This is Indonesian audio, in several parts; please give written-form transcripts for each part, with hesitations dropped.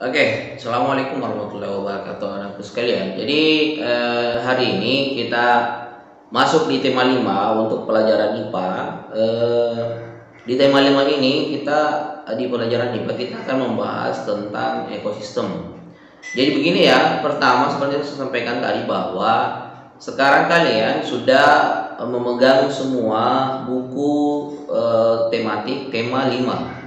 Oke, Assalamualaikum warahmatullahi wabarakatuh anakku sekalian. Jadi hari ini kita masuk di tema 5 untuk pelajaran IPA. Di tema 5 ini di pelajaran IPA kita akan membahas tentang ekosistem. Jadi begini ya, pertama seperti yang saya sampaikan tadi bahwa sekarang kalian sudah memegang semua buku tematik tema 5.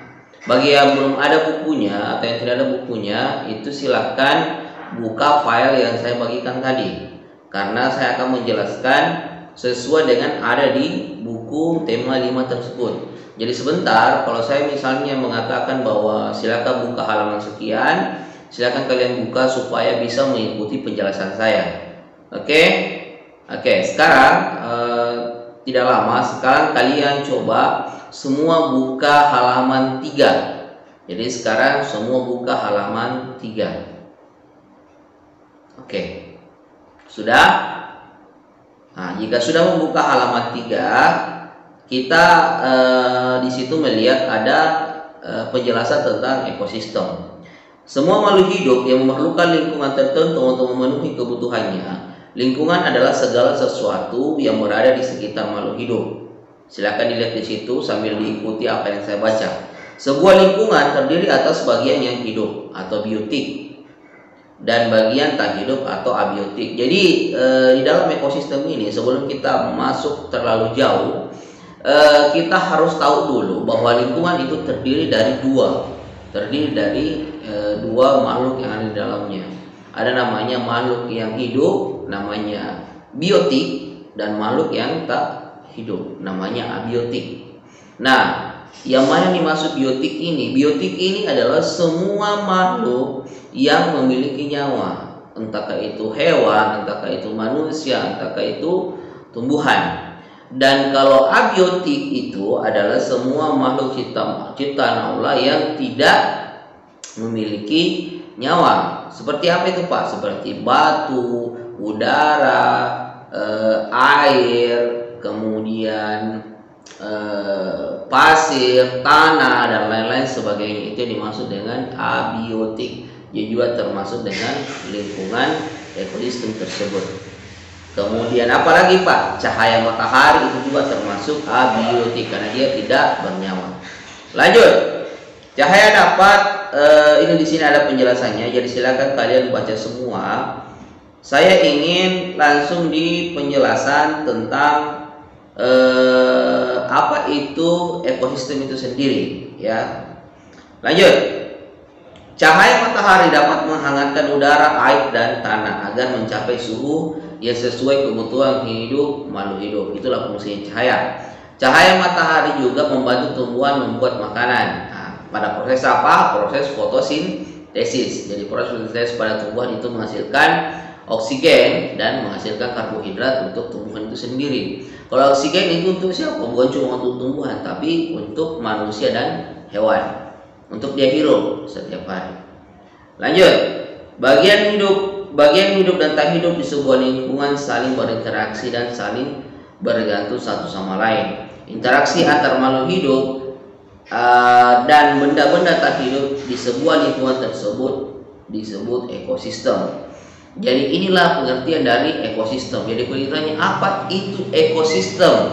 Bagi yang belum ada bukunya atau yang tidak ada bukunya, itu silahkan buka file yang saya bagikan tadi, karena saya akan menjelaskan sesuai dengan ada di buku tema 5 tersebut. Jadi sebentar, kalau saya misalnya mengatakan bahwa silakan buka halaman sekian, silakan kalian buka supaya bisa mengikuti penjelasan saya. Oke, sekarang tidak lama, sekarang kalian coba semua buka halaman 3. Jadi sekarang semua buka halaman 3. Oke. Sudah? Nah, jika sudah membuka halaman 3, kita di situ melihat ada penjelasan tentang ekosistem. Semua makhluk hidup yang memerlukan lingkungan tertentu untuk memenuhi kebutuhannya. Lingkungan adalah segala sesuatu yang berada di sekitar makhluk hidup. Silakan dilihat di situ sambil diikuti apa yang saya baca. Sebuah lingkungan terdiri atas bagian yang hidup atau biotik dan bagian tak hidup atau abiotik. Jadi di dalam ekosistem ini, sebelum kita masuk terlalu jauh, kita harus tahu dulu bahwa lingkungan itu terdiri dari dua makhluk yang ada di dalamnya. Ada namanya makhluk yang hidup, namanya biotik, dan makhluk yang tak hidup, namanya abiotik. Nah, yang mana dimaksud biotik ini? Biotik ini adalah semua makhluk yang memiliki nyawa, entahkah itu hewan, entahkah itu manusia, entahkah itu tumbuhan. Dan kalau abiotik itu adalah semua makhluk ciptaan Allah yang tidak memiliki nyawa. Seperti apa itu, Pak? Seperti batu, udara, air, kemudian pasir, tanah, dan lain-lain sebagainya. Itu dimaksud dengan abiotik. Dia juga termasuk dengan lingkungan ekosistem tersebut. Kemudian apalagi, Pak? Cahaya matahari itu juga termasuk abiotik karena dia tidak bernyawa. Lanjut. Cahaya dapat ini di sini ada penjelasannya. Jadi silakan kalian baca semua. Saya ingin langsung di penjelasan tentang apa itu ekosistem itu sendiri, ya. Lanjut. Cahaya matahari dapat menghangatkan udara, air, dan tanah agar mencapai suhu yang sesuai kebutuhan hidup makhluk hidup. Itulah fungsi cahaya. Cahaya matahari juga membantu tumbuhan membuat makanan. Nah, pada proses apa? Proses fotosintesis. Jadi proses fotosintesis pada tumbuhan itu menghasilkan oksigen dan menghasilkan karbohidrat untuk tumbuhan itu sendiri. Kalau oksigen itu untuk siapa? Bukan cuma untuk tumbuhan, tapi untuk manusia dan hewan, untuk dia hidup setiap hari. Lanjut. Bagian hidup dan tak hidup di sebuah lingkungan saling berinteraksi dan saling bergantung satu sama lain. Interaksi antar makhluk hidup dan benda-benda tak hidup di sebuah lingkungan tersebut disebut ekosistem. Jadi inilah pengertian dari ekosistem. Jadi kalau ditanya apa itu ekosistem?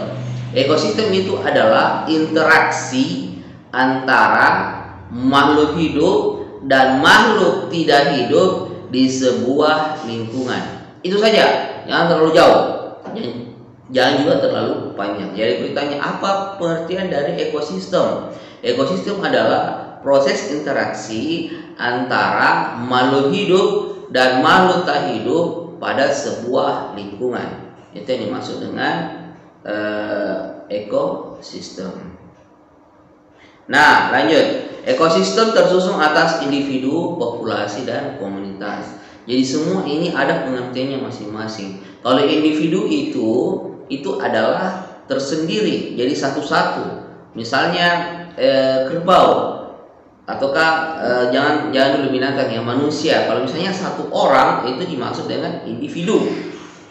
Ekosistem itu adalah interaksi antara makhluk hidup dan makhluk tidak hidup di sebuah lingkungan. Itu saja, jangan terlalu jauh, jangan juga terlalu panjang. Jadi kalau ditanya apa pengertian dari ekosistem? Ekosistem adalah proses interaksi antara makhluk hidup dan makhluk tak hidup pada sebuah lingkungan. Itu yang dimaksud dengan ekosistem. Nah, lanjut. Ekosistem tersusun atas individu, populasi, dan komunitas. Jadi semua ini ada pengertiannya masing-masing. Kalau individu itu adalah tersendiri, jadi satu-satu. Misalnya kerbau, ataukah jangan dulu binatang ya, manusia. Kalau misalnya satu orang itu dimaksud dengan individu.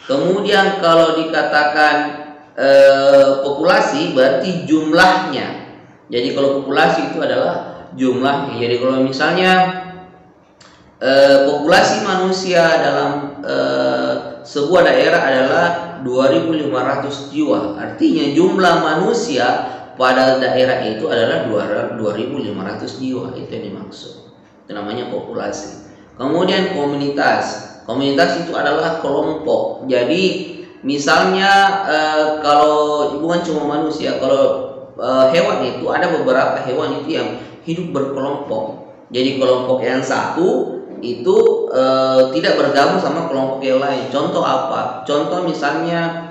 Kemudian kalau dikatakan populasi berarti jumlahnya. Jadi kalau populasi itu adalah jumlahnya. Jadi kalau misalnya populasi manusia dalam sebuah daerah adalah 2.500 jiwa. Artinya jumlah manusia pada daerah itu adalah 2.500 jiwa. Itu yang dimaksud. Itu namanya populasi. Kemudian komunitas. Komunitas itu adalah kelompok. Jadi misalnya kalau bukan cuma manusia, kalau hewan itu ada beberapa hewan itu yang hidup berkelompok. Jadi kelompok yang satu itu tidak bergabung sama kelompok yang lain. Contoh apa? Contoh misalnya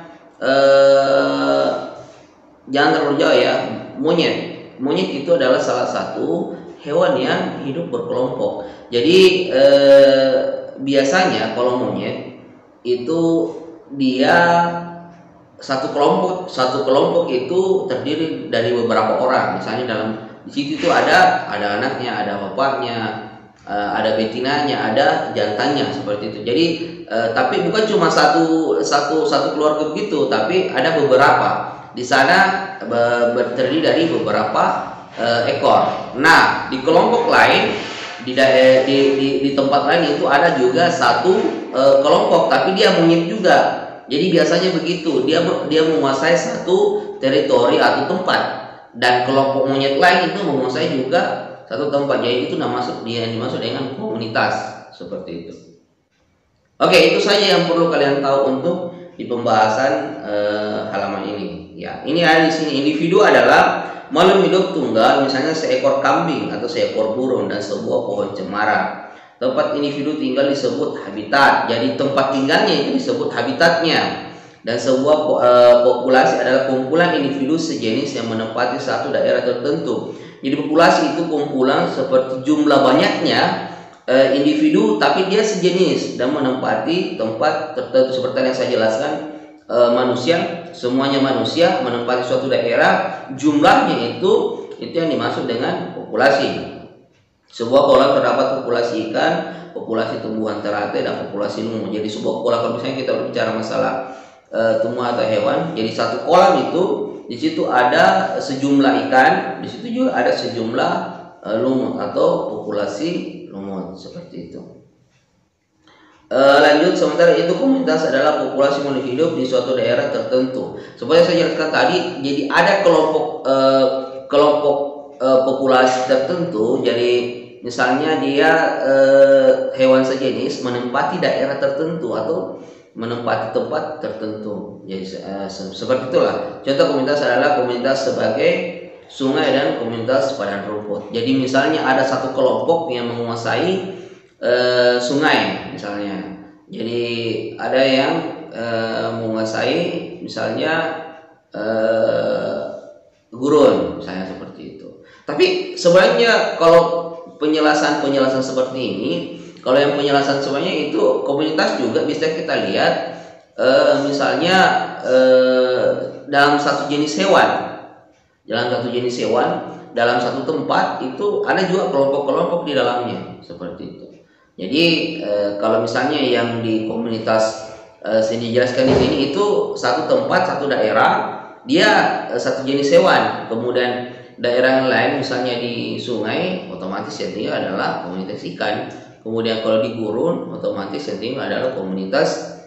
jangan terlalu jauh ya, monyet. Monyet itu adalah salah satu hewan yang hidup berkelompok. Jadi biasanya kalau monyet itu dia satu kelompok itu terdiri dari beberapa orang. Misalnya di situ itu ada anaknya, ada bapaknya, ada betinanya, ada jantannya, seperti itu. Jadi tapi bukan cuma satu keluarga begitu, tapi ada beberapa. Di sana terdiri dari beberapa ekor. Nah, di kelompok lain di tempat lain itu ada juga satu kelompok, tapi dia monyet juga. Jadi biasanya begitu, dia menguasai satu teritori atau tempat, dan kelompok monyet lain itu menguasai juga satu tempat. Jadi itu dimaksud dengan komunitas, seperti itu. Oke, itu saja yang perlu kalian tahu untuk di pembahasan halaman ini. Ya, ini ada di sini, individu adalah makhluk hidup tunggal, misalnya seekor kambing atau seekor burung dan sebuah pohon cemara. Tempat individu tinggal disebut habitat. Jadi tempat tinggalnya itu disebut habitatnya. Dan sebuah populasi adalah kumpulan individu sejenis yang menempati satu daerah tertentu. Jadi populasi itu kumpulan seperti jumlah banyaknya individu, tapi dia sejenis dan menempati tempat tertentu. Seperti yang saya jelaskan, manusia, semuanya manusia menempati suatu daerah, jumlahnya itu yang dimaksud dengan populasi. Sebuah kolam terdapat populasi ikan, populasi tumbuhan teratai, dan populasi lumut. Jadi sebuah kolam, kalau misalnya kita berbicara masalah tumbuhan atau hewan, jadi satu kolam itu di situ ada sejumlah ikan, di situ juga ada sejumlah lumut atau populasi lumut, seperti itu. Lanjut, sementara itu komunitas adalah populasi makhluk hidup di suatu daerah tertentu. Seperti saya jelaskan tadi, jadi ada kelompok populasi tertentu. Jadi misalnya dia hewan sejenis menempati daerah tertentu atau menempati tempat tertentu. Jadi seperti itulah. Contoh komunitas adalah komunitas sebagai sungai dan komunitas padang rumput. Jadi misalnya ada satu kelompok yang menguasai sungai misalnya. Jadi ada yang menguasai misalnya gurun, misalnya seperti itu. Tapi sebenarnya kalau penjelasan seperti ini, kalau yang penjelasan semuanya itu komunitas juga bisa kita lihat misalnya dalam satu jenis hewan, dalam satu tempat itu ada juga kelompok-kelompok di dalamnya, seperti itu. Jadi kalau misalnya yang di komunitas sini dijelaskan di sini itu satu tempat, satu daerah, dia satu jenis hewan. Kemudian daerah yang lain misalnya di sungai, otomatis yang tinggal adalah komunitas ikan. Kemudian kalau di gurun, otomatis yang tinggal adalah komunitas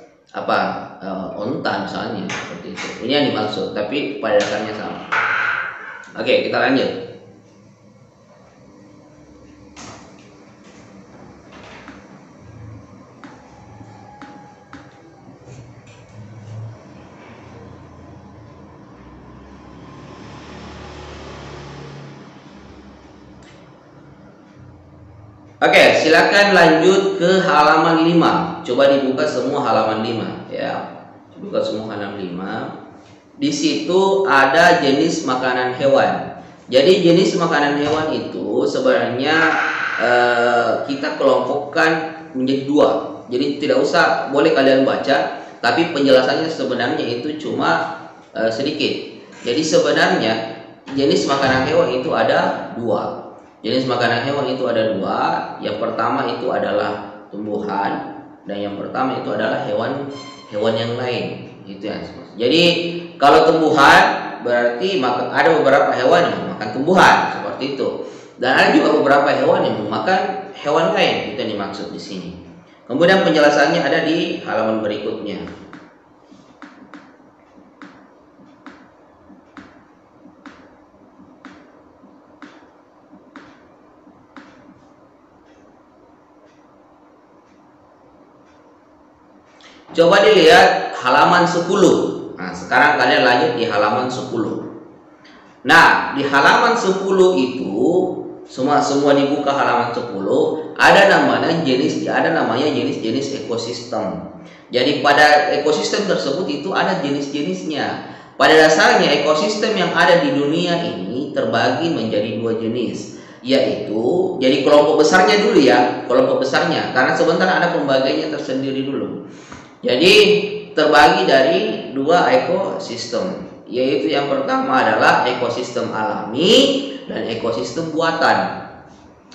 onta misalnya, seperti itu. Ini yang dimaksud, tapi pada dasarnya sama. Oke, kita lanjut. Oke, silakan lanjut ke halaman 5. Coba dibuka semua halaman 5 ya. Buka semua halaman 5. Di situ ada jenis makanan hewan. Jadi jenis makanan hewan itu sebenarnya kita kelompokkan menjadi 2. Jadi tidak usah, boleh kalian baca, tapi penjelasannya sebenarnya itu cuma sedikit. Jadi sebenarnya jenis makanan hewan itu ada 2. Jenis makanan hewan itu ada 2. Yang pertama itu adalah tumbuhan, dan yang pertama itu adalah hewan yang lain. Itu yang dimaksud. Jadi kalau tumbuhan berarti ada beberapa hewan yang memakan tumbuhan, seperti itu. Dan ada juga beberapa hewan yang memakan hewan lain, itu yang dimaksud di sini. Kemudian penjelasannya ada di halaman berikutnya. Coba dilihat halaman 10. Nah, sekarang kalian lanjut di halaman 10. Nah, di halaman 10 itu semua dibuka halaman 10, ada namanya jenis-jenis ekosistem. Jadi pada ekosistem tersebut itu ada jenis-jenisnya. Pada dasarnya ekosistem yang ada di dunia ini terbagi menjadi 2 jenis, yaitu jadi kelompok besarnya dulu ya, kelompok besarnya, karena sebentar ada pembagiannya tersendiri dulu. Jadi terbagi dari 2 ekosistem, yaitu yang pertama adalah ekosistem alami dan ekosistem buatan.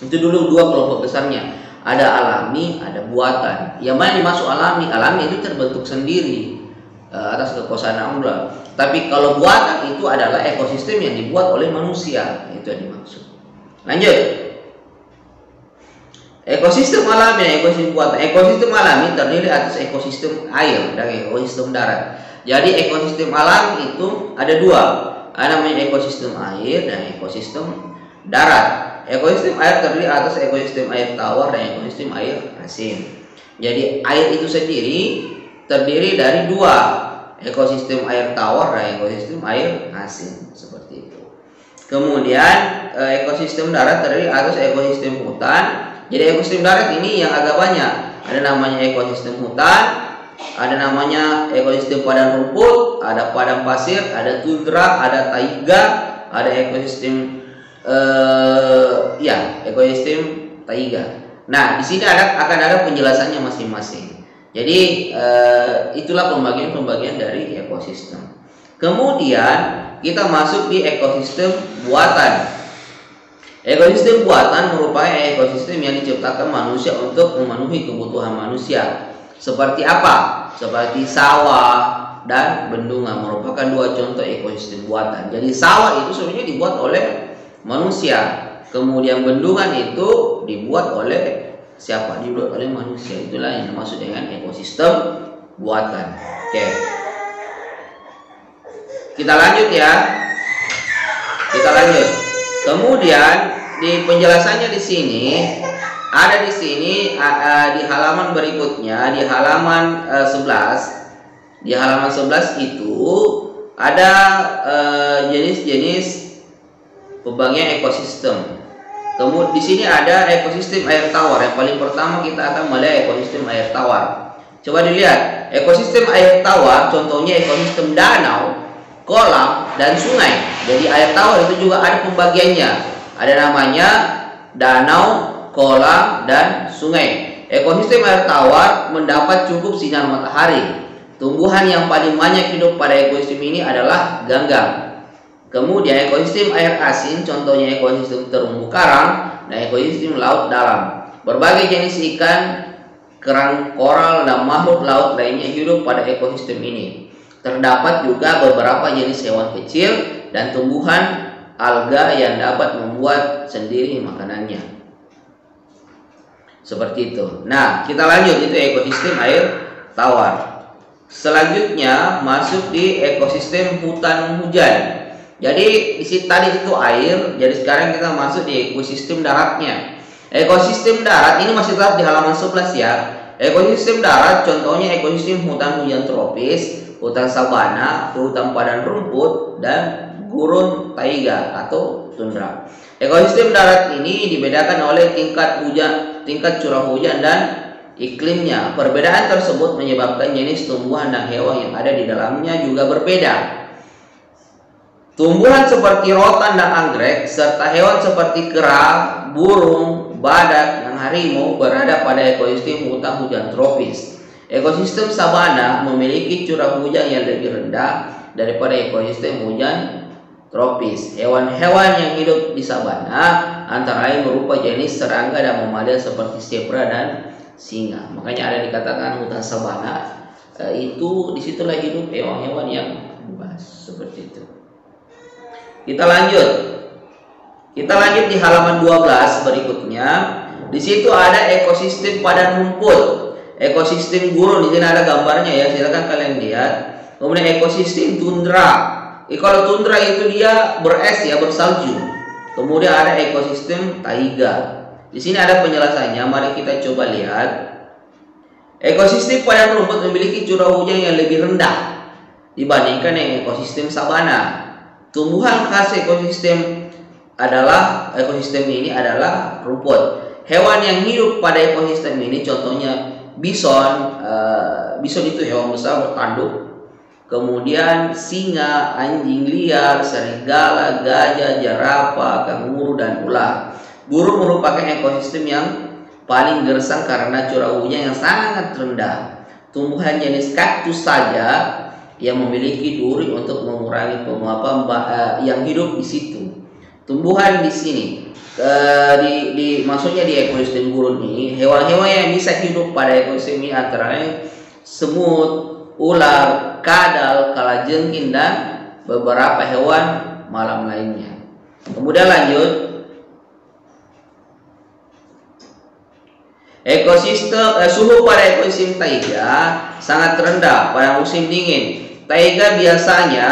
Itu dulu 2 kelompok besarnya. Ada alami, ada buatan. Yang mana dimaksud alami? Alami itu terbentuk sendiri atas kekuasaan Allah. Tapi kalau buatan itu adalah ekosistem yang dibuat oleh manusia. Itu yang dimaksud. Lanjut. Ekosistem alami dan ekosistem buatan. Ekosistem alami terdiri atas ekosistem air dan ekosistem darat. Jadi ekosistem alam itu ada 2. Ada namanya ekosistem air dan ekosistem darat. Ekosistem air terdiri atas ekosistem air tawar dan ekosistem air asin. Jadi air itu sendiri terdiri dari 2, ekosistem air tawar dan ekosistem air asin, seperti itu. Kemudian ekosistem darat terdiri atas ekosistem hutan. Jadi ekosistem darat ini yang agak banyak. Ada namanya ekosistem hutan, ada namanya ekosistem padang rumput, ada padang pasir, ada tundra, ada taiga, ada ekosistem ekosistem taiga. Nah, di sini akan ada penjelasannya masing-masing. Jadi itulah pembagian dari ekosistem. Kemudian kita masuk di ekosistem buatan. Ekosistem buatan merupakan ekosistem yang diciptakan manusia untuk memenuhi kebutuhan manusia. Seperti apa? Seperti sawah dan bendungan merupakan 2 contoh ekosistem buatan. Jadi sawah itu sebenarnya dibuat oleh manusia. Kemudian bendungan itu dibuat oleh siapa? Dibuat oleh manusia. Itulah yang dimaksud dengan ekosistem buatan. Oke. Kita lanjut ya. Kita lanjut. Kemudian di penjelasannya di sini ada di halaman berikutnya, di halaman 11. Di halaman 11 itu ada jenis-jenis pembagian ekosistem. Kemudian di sini ada ekosistem air tawar. Yang paling pertama kita akan melihat ekosistem air tawar. Coba dilihat, ekosistem air tawar contohnya ekosistem danau, kolam, dan sungai. Jadi air tawar itu juga ada pembagiannya. Ada namanya danau, kolam, dan sungai. Ekosistem air tawar mendapat cukup sinar matahari. Tumbuhan yang paling banyak hidup pada ekosistem ini adalah ganggang. Kemudian ekosistem air asin contohnya ekosistem terumbu karang dan ekosistem laut dalam. Berbagai jenis ikan, kerang, koral, dan makhluk laut lainnya hidup pada ekosistem ini. Terdapat juga beberapa jenis hewan kecil dan tumbuhan alga yang dapat membuat sendiri makanannya. Seperti itu. Nah, kita lanjut, itu ekosistem air tawar. Selanjutnya masuk di ekosistem hutan hujan. Jadi tadi itu air, jadi sekarang kita masuk di ekosistem daratnya. Ekosistem darat ini masih tetap di halaman 11 ya. Ekosistem darat contohnya ekosistem hutan hujan tropis, hutan sabana, hutan padang rumput, dan gurun taiga atau tundra. Ekosistem darat ini dibedakan oleh tingkat curah hujan dan iklimnya. Perbedaan tersebut menyebabkan jenis tumbuhan dan hewan yang ada di dalamnya juga berbeda. Tumbuhan seperti rotan dan anggrek serta hewan seperti kera, burung, badak, dan harimau berada pada ekosistem hutan hujan tropis. Ekosistem sabana memiliki curah hujan yang lebih rendah daripada ekosistem hujan tropis. Hewan-hewan yang hidup di sabana antara lain berupa jenis serangga dan mamalia seperti zebra dan singa. Makanya ada dikatakan hutan sabana, itu disitulah hidup hewan-hewan yang bebas seperti itu. Kita lanjut di halaman 12 berikutnya. Di situ ada ekosistem padang rumput, ekosistem gurun. Di sini ada gambarnya ya, silakan kalian lihat. Kemudian ekosistem tundra. Kalau tundra itu dia beres ya, bersalju. Kemudian ada ekosistem taiga. Di sini ada penjelasannya. Mari kita coba lihat. Ekosistem padang rumput memiliki curah hujan yang lebih rendah dibandingkan dengan ekosistem sabana. Tumbuhan khas ekosistem ini adalah rumput. Hewan yang hidup pada ekosistem ini contohnya bison. Bison itu hewan besar bertanduk. Kemudian singa, anjing liar, serigala, gajah, jerapah, kanguru, dan ular. Burung merupakan ekosistem yang paling gersang karena curah hujan yang sangat rendah. Tumbuhan jenis kaktus saja yang memiliki duri untuk mengurangi penguapan yang hidup di situ. Tumbuhan di sini, maksudnya di ekosistem gurun ini, hewan-hewan yang bisa hidup pada ekosistem ini antara lain semut, ular, kadal, kalajengking, dan beberapa hewan malam lainnya. Kemudian lanjut. Suhu pada ekosistem taiga sangat rendah pada musim dingin. Taiga biasanya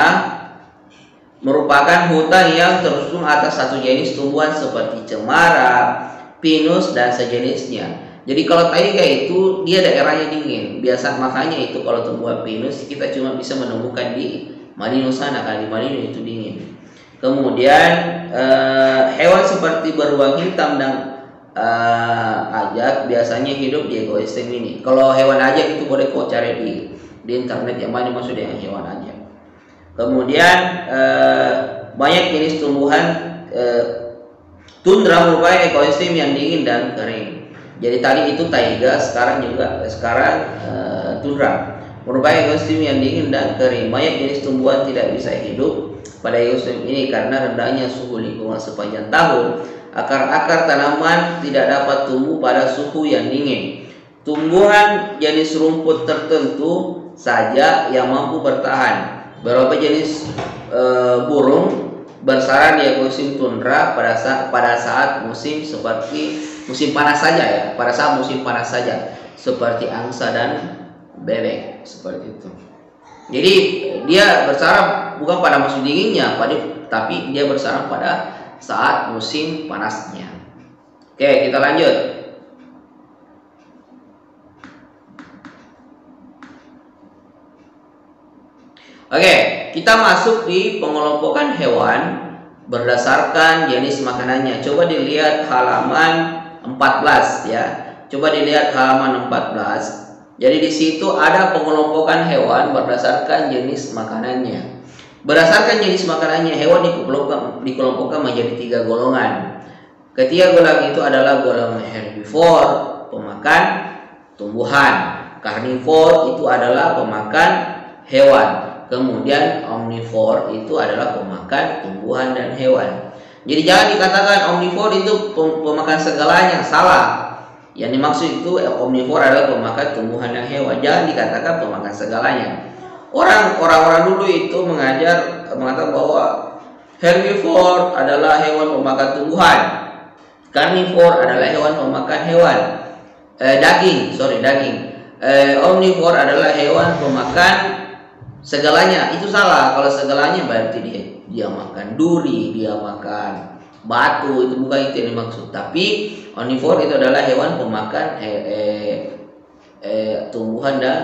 merupakan hutan yang tersusun atas satu jenis tumbuhan seperti cemara, pinus, dan sejenisnya. Jadi kalau taiga itu dia daerahnya dingin. Makanya itu kalau tumbuhan pinus kita cuma bisa menemukan di Malino sana, karena di Malino itu dingin. Kemudian hewan seperti beruang hitam dan ajak biasanya hidup di ekosistem ini. Kalau hewan ajak itu boleh kau cari di internet yang mana maksud dengan hewan ajak. Kemudian banyak jenis tumbuhan tundra merupakan ekosistem yang dingin dan kering. Jadi tadi itu taiga, sekarang tundra merupakan ekosistem yang dingin dan kering. Banyak jenis tumbuhan tidak bisa hidup pada ekosistem ini karena rendahnya suhu lingkungan sepanjang tahun. Akar-akar tanaman tidak dapat tumbuh pada suhu yang dingin. Tumbuhan jenis rumput tertentu saja yang mampu bertahan. Beberapa jenis burung bersarang di ekosistem tundra pada saat musim panas saja ya. Pada saat musim panas saja, seperti angsa dan bebek, seperti itu. Jadi dia bersarang bukan pada musim dinginnya, tapi dia bersarang pada saat musim panasnya. Oke, kita lanjut. Oke, kita masuk di pengelompokan hewan berdasarkan jenis makanannya. Coba dilihat halaman 14 ya. Coba dilihat halaman 14. Jadi di situ ada pengelompokan hewan berdasarkan jenis makanannya. Berdasarkan jenis makanannya, hewan dikelompokkan menjadi 3 golongan. Ketiga golongan itu adalah golongan herbivore, pemakan tumbuhan. Karnivore itu adalah pemakan hewan. Kemudian omnivore itu adalah pemakan tumbuhan dan hewan. Jadi jangan dikatakan omnivore itu pemakan segalanya, salah. Yang dimaksud itu omnivore adalah pemakan tumbuhan dan hewan. Jangan dikatakan pemakan segalanya. Orang-orang dulu itu mengatakan bahwa herbivore adalah hewan pemakan tumbuhan, karnivore adalah hewan pemakan daging. Omnivore adalah hewan pemakan segalanya. Itu salah. Kalau segalanya berarti dia makan duri, dia makan batu, itu bukan itu yang dimaksud. Tapi omnivore itu adalah hewan pemakan tumbuhan dan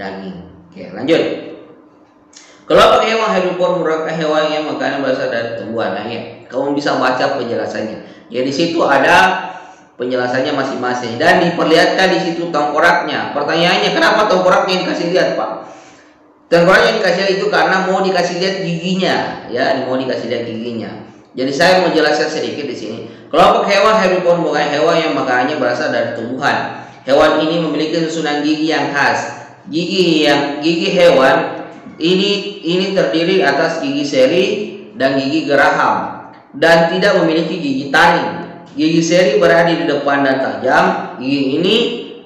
daging. Oke, lanjut. Kelompok hewan herbivore merupakan hewan yang makanan berasal dari tumbuhan. Nah, ya, kamu bisa baca penjelasannya. Ya, di situ ada penjelasannya masing-masing dan diperlihatkan di situ tengkoraknya. Pertanyaannya, kenapa tengkoraknya dikasih lihat, Pak? Tengkoraknya dikasih lihat itu karena mau dikasih lihat giginya, ya, mau dikasih lihat giginya. Jadi saya mau jelaskan sedikit di sini. Kelompok hewan herbivore merupakan hewan yang makanannya berasal dari tumbuhan. Hewan ini memiliki susunan gigi yang khas. Gigi hewan ini terdiri atas gigi seri dan gigi geraham dan tidak memiliki gigi taring. Gigi seri berada di depan dan tajam. Gigi ini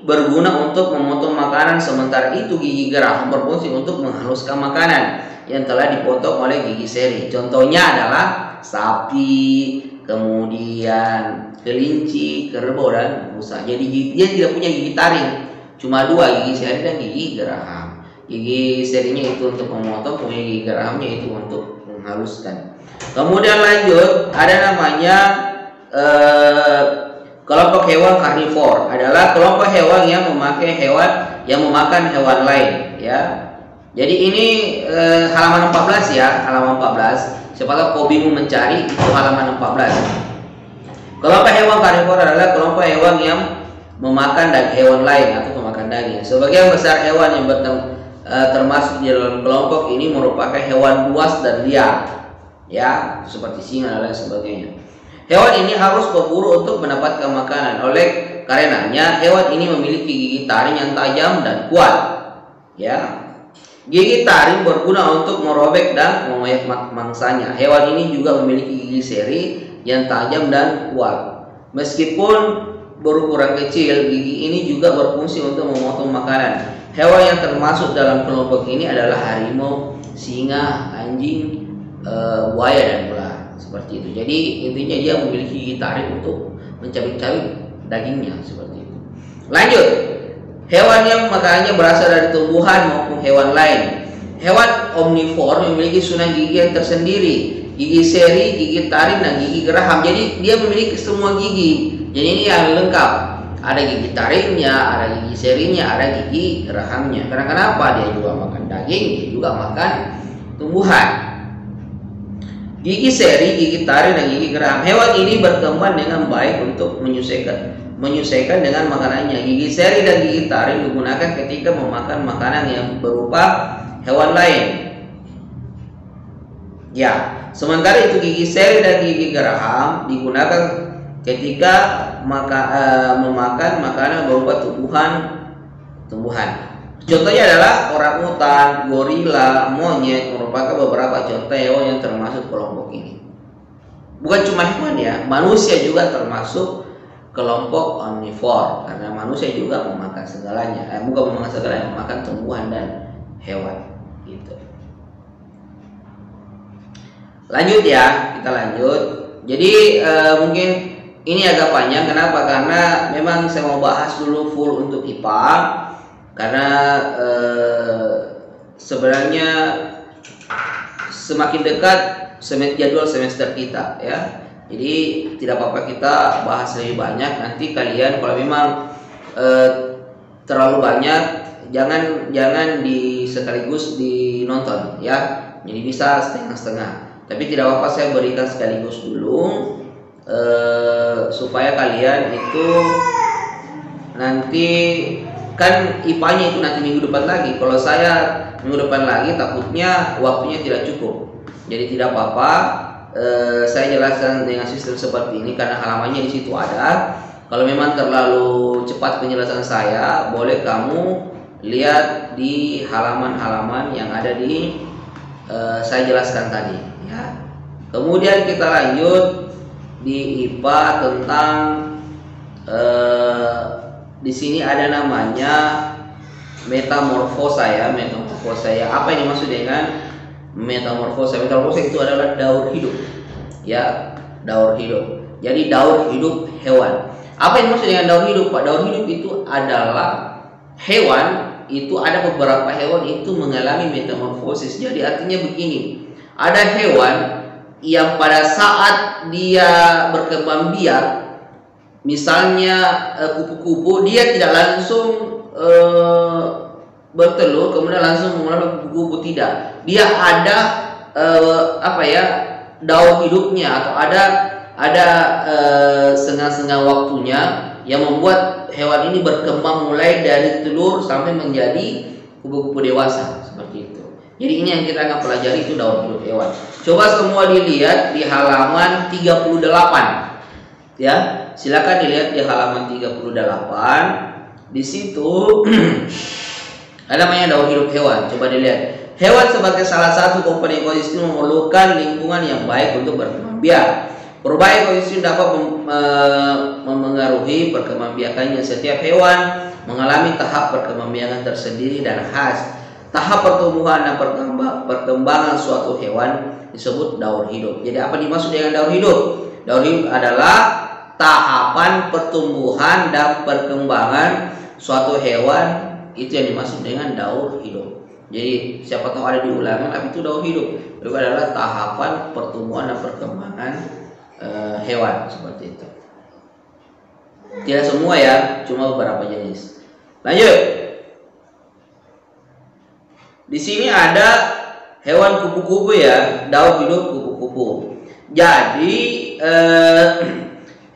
berguna untuk memotong makanan, sementara itu gigi geraham berfungsi untuk menghaluskan makanan yang telah dipotong oleh gigi seri. Contohnya adalah sapi, kemudian kelinci, kerbau, dan rusa. Jadi dia tidak punya gigi taring, cuma dua, gigi seri dan gigi geraham. Gigi serinya itu untuk memotong, kemudian gigi gerahamnya itu untuk menghaluskan. Kemudian lanjut, ada namanya kelompok hewan karnivor, adalah kelompok hewan yang memakan hewan lain, ya. Jadi ini halaman 14 ya, halaman 14. Siapa tahu kau bingung mencari, itu halaman 14. Kelompok hewan karnivor adalah kelompok hewan yang memakan hewan lain atau memakan daging. Sebagian besar hewan yang termasuk di dalam kelompok ini merupakan hewan buas dan liar, ya, seperti singa dan lain sebagainya. Hewan ini harus berburu untuk mendapatkan makanan. Oleh karenanya hewan ini memiliki gigi taring yang tajam dan kuat, ya. Gigi taring berguna untuk merobek dan mengoyak mangsanya. Hewan ini juga memiliki gigi seri yang tajam dan kuat. Meskipun berukuran kecil, gigi ini juga berfungsi untuk memotong makanan. Hewan yang termasuk dalam kelompok ini adalah harimau, singa, anjing, buaya, dan ular. Seperti itu. Jadi intinya dia memiliki gigi taring untuk mencabik-cabik dagingnya, seperti itu. Lanjut. Hewan yang makanannya berasal dari tumbuhan maupun hewan lain. Hewan omnivor memiliki susunan gigi yang tersendiri, gigi seri, gigi taring, dan gigi geraham. Jadi dia memiliki semua gigi. Jadi ini yang lengkap. Ada gigi taringnya, ada gigi serinya, ada gigi gerahamnya. Karena kenapa? Dia juga makan daging, dia juga makan tumbuhan. Gigi seri, gigi taring, dan gigi geraham. Hewan ini berkembang dengan baik untuk menyesuaikan dengan makanannya. Gigi seri dan gigi taring digunakan ketika memakan makanan yang berupa hewan lain. Ya, sementara itu gigi seri dan gigi geraham digunakan ketika memakan makanan berupa tumbuhan. Contohnya adalah orangutan, gorila, monyet merupakan beberapa contoh hewan yang termasuk kelompok ini. Bukan cuma hewan ya, manusia juga termasuk kelompok omnivor, karena manusia juga memakan segalanya, bukan memakan segalanya, memakan tumbuhan dan hewan, gitu. Lanjut ya, kita lanjut. Jadi mungkin ini agak panjang, kenapa? Karena memang saya mau bahas dulu full untuk IPA, karena sebenarnya semakin dekat jadwal semester kita, ya. Jadi tidak apa-apa kita bahas lebih banyak. Nanti kalian kalau memang terlalu banyak, jangan sekaligus dinonton, ya. Jadi bisa setengah-setengah. Tapi tidak apa-apa saya berikan sekaligus dulu, supaya kalian itu nanti kan IPA-nya itu nanti minggu depan lagi. Kalau saya minggu depan lagi takutnya waktunya tidak cukup. Jadi tidak apa-apa. Saya jelaskan dengan sistem seperti ini karena halamannya di situ ada. Kalau memang terlalu cepat penjelasan saya, boleh kamu lihat di halaman-halaman yang ada di saya jelaskan tadi, ya. Kemudian kita lanjut di IPA tentang di sini ada namanya metamorfosa, ya. Metamorfosa, ya. Apa yang dimaksud dengan metamorfosa? Metamorfosa itu adalah daur hidup, ya, daur hidup. Jadi daur hidup hewan. Apa yang maksud dengan daur hidup, Pak? Daur hidup itu adalah hewan, itu ada beberapa hewan itu mengalami metamorfosis. Jadi artinya begini, ada hewan yang pada saat dia berkembang biak, misalnya kupu-kupu, dia tidak langsung bertelur kemudian langsung mengeluarkan kupu-kupu, tidak. Dia ada daur hidupnya, atau ada setengah-setengah waktunya yang membuat hewan ini berkembang mulai dari telur sampai menjadi kupu-kupu dewasa, seperti itu. Jadi ini yang kita akan pelajari, itu daur hidup hewan. Coba semua dilihat di halaman 38, ya. Silakan dilihat di halaman 38. Di situ ada namanya daur hidup hewan. Coba dilihat. Hewan sebagai salah satu komponen ekosistem memerlukan lingkungan yang baik untuk berkembang biak. Perubahan ekosistem dapat memengaruhi perkembangbiakannya. Setiap hewan mengalami tahap perkembangbiakan tersendiri dan khas. Tahap pertumbuhan dan perkembangan suatu hewan disebut daur hidup. Jadi apa dimaksud dengan daur hidup? Daur hidup adalah tahapan pertumbuhan dan perkembangan suatu hewan, itu yang dimaksud dengan daur hidup. Jadi siapa tahu ada di ulangan, tapi itu daur hidup itu adalah tahapan pertumbuhan dan perkembangan hewan, seperti itu. Tidak semua ya, cuma beberapa jenis. Lanjut. Di sini ada hewan kupu-kupu ya, daur hidup kupu-kupu. Jadi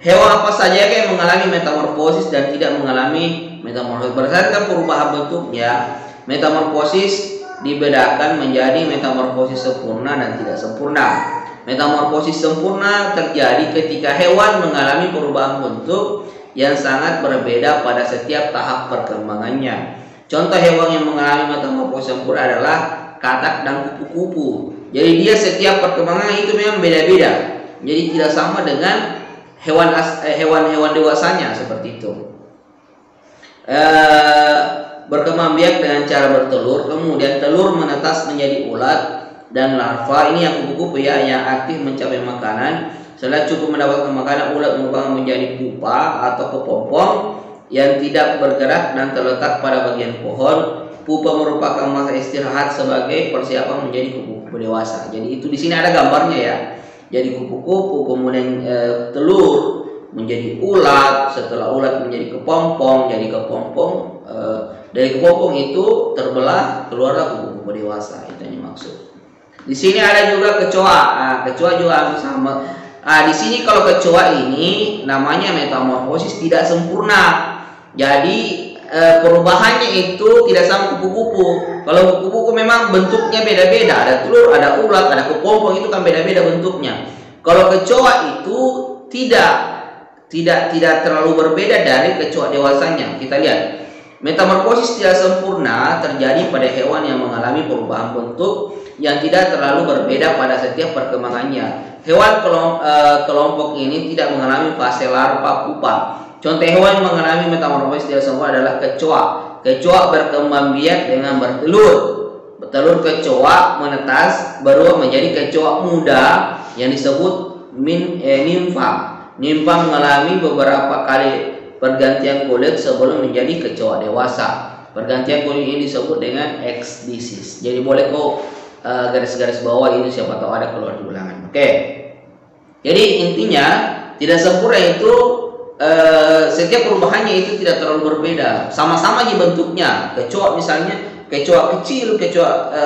hewan apa saja yang mengalami metamorfosis dan tidak mengalami metamorfosis berdasarkan perubahan bentuknya. Metamorfosis dibedakan menjadi metamorfosis sempurna dan tidak sempurna. Metamorfosis sempurna terjadi ketika hewan mengalami perubahan bentuk yang sangat berbeda pada setiap tahap perkembangannya. Contoh hewan yang mengalami metamorfosis sempurna adalah katak dan kupu-kupu. Jadi dia setiap perkembangan itu memang beda-beda. Jadi tidak sama dengan hewan-hewan dewasanya, seperti itu. Berkembang biak dengan cara bertelur, kemudian telur menetas menjadi ulat dan larva. Ini yang kupu-kupu ya, yang aktif mencari makanan. Setelah cukup mendapatkan makanan, ulat berubah menjadi pupa atau kepompong yang tidak bergerak dan terletak pada bagian pohon. Pupa merupakan masa istirahat sebagai persiapan menjadi kupu-kupu dewasa. Jadi itu di sini ada gambarnya ya. Jadi kupu-kupu, kemudian telur menjadi ulat, setelah ulat menjadi kepompong, jadi kepompong. Dari kepompong itu terbelah, keluarlah kupu-kupu dewasa. Itu yang dimaksud. Di sini ada juga kecoa. Kecoa juga sama. Di sini kalau kecoa ini namanya metamorfosis tidak sempurna. Jadi perubahannya itu tidak sama kupu-kupu. Kalau kupu-kupu memang bentuknya beda-beda, ada telur, ada ulat, ada kepompong, itu kan beda-beda bentuknya. Kalau kecoa itu tidak terlalu berbeda dari kecoa dewasanya. Kita lihat. Metamorfosis tidak sempurna terjadi pada hewan yang mengalami perubahan bentuk yang tidak terlalu berbeda pada setiap perkembangannya. Hewan kelompok ini tidak mengalami fase larva pupa. Contoh hewan yang mengalami metamorfosis tidak sempurna adalah kecoa. Kecoa berkembang biak dengan bertelur. Telur kecoa menetas berubah menjadi kecoa muda yang disebut nimfa. Nimfa mengalami beberapa kali pergantian kulit sebelum menjadi kecoa dewasa. Pergantian kulit ini disebut dengan ekdisis. Jadi boleh kok garis-garis bawah ini, siapa tahu ada keluar di ulangan. Oke. Jadi intinya tidak sempurna itu setiap perubahannya itu tidak terlalu berbeda. Sama-sama aja bentuknya. Kecoa misalnya, kecoa kecil, kecoa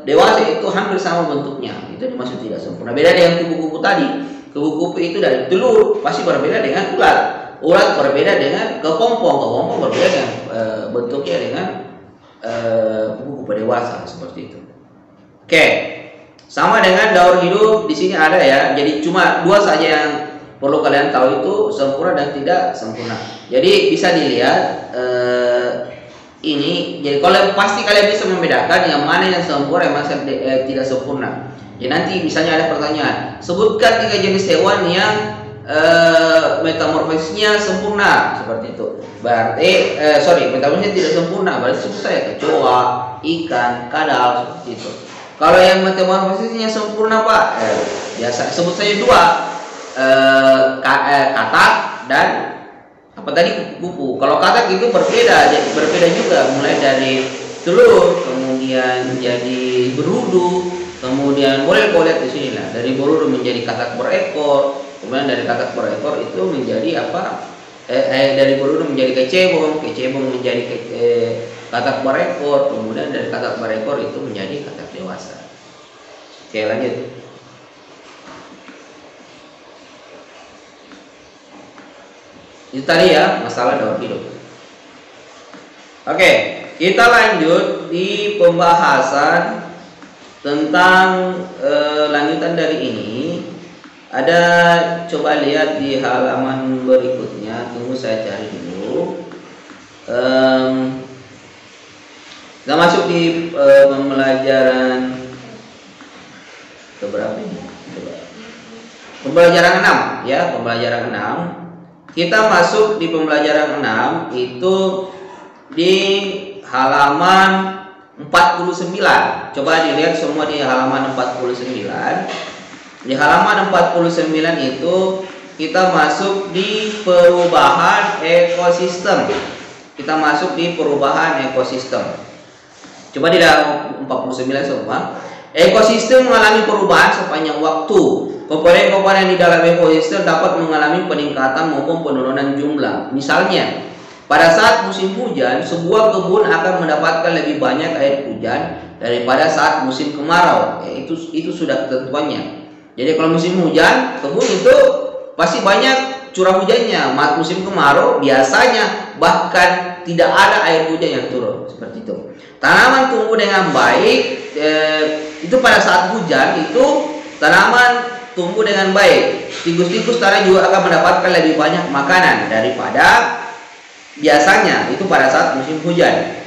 dewasa itu hampir sama bentuknya. Itu dimaksud tidak sempurna. Beda dengan kupu-kupu tadi. Kupu-kupu itu dari telur pasti berbeda dengan ulat. Ulat berbeda dengan kepompong. Kepompong berbeda dengan bentuknya dengan kupu-kupu dewasa, seperti itu. Oke. Sama dengan daur hidup di sini ada ya. Jadi cuma dua saja yang perlu kalian tahu, itu sempurna dan tidak sempurna. Jadi bisa dilihat ini. Jadi kalau pasti kalian bisa membedakan yang mana yang sempurna, yang mana tidak sempurna. Jadi nanti misalnya ada pertanyaan, sebutkan 3 jenis hewan yang metamorfosisnya sempurna, seperti itu. Berarti metamorfosisnya tidak sempurna, berarti sebut saya kecoa, ikan, kadal, seperti itu. Kalau yang metamorfosisnya sempurna Pak, biasa sebut saja 2, katak dan apa tadi, kupu-kupu. Kalau katak itu berbeda juga, mulai dari telur, kemudian jadi berudu, kemudian boleh lihat di sini lah, dari berudu menjadi katak berekor. Kemudian dari katak berekor itu menjadi apa? Dari berudu menjadi kecebong menjadi katak berekor, kemudian dari katak berekor itu menjadi katak dewasa. Oke, lanjut. Itu tadi ya masalah daur hidup. Oke, kita lanjut di pembahasan tentang lanjutan dari ini. Ada, coba lihat di halaman berikutnya. Tunggu saya cari dulu. Kita masuk di pembelajaran keberapa ini? Pembelajaran 6 ya, pembelajaran 6. Kita masuk di pembelajaran 6 itu di halaman 49. Coba dilihat semua di halaman 49. Di halaman 49 itu kita masuk di perubahan ekosistem. Kita masuk di perubahan ekosistem. Coba di dalam 49 semua. Ekosistem mengalami perubahan sepanjang waktu. Komponen-komponen di dalam ekosistem dapat mengalami peningkatan maupun penurunan jumlah. Misalnya, pada saat musim hujan, sebuah kebun akan mendapatkan lebih banyak air hujan daripada saat musim kemarau. Itu sudah ketentuannya. Jadi kalau musim hujan, kebun itu pasti banyak curah hujannya. Musim kemarau biasanya bahkan tidak ada air hujan yang turun, seperti itu. Tanaman tumbuh dengan baik. Itu pada saat hujan itu tanaman tumbuh dengan baik. Tikus-tikus tanah juga akan mendapatkan lebih banyak makanan daripada biasanya itu pada saat musim hujan.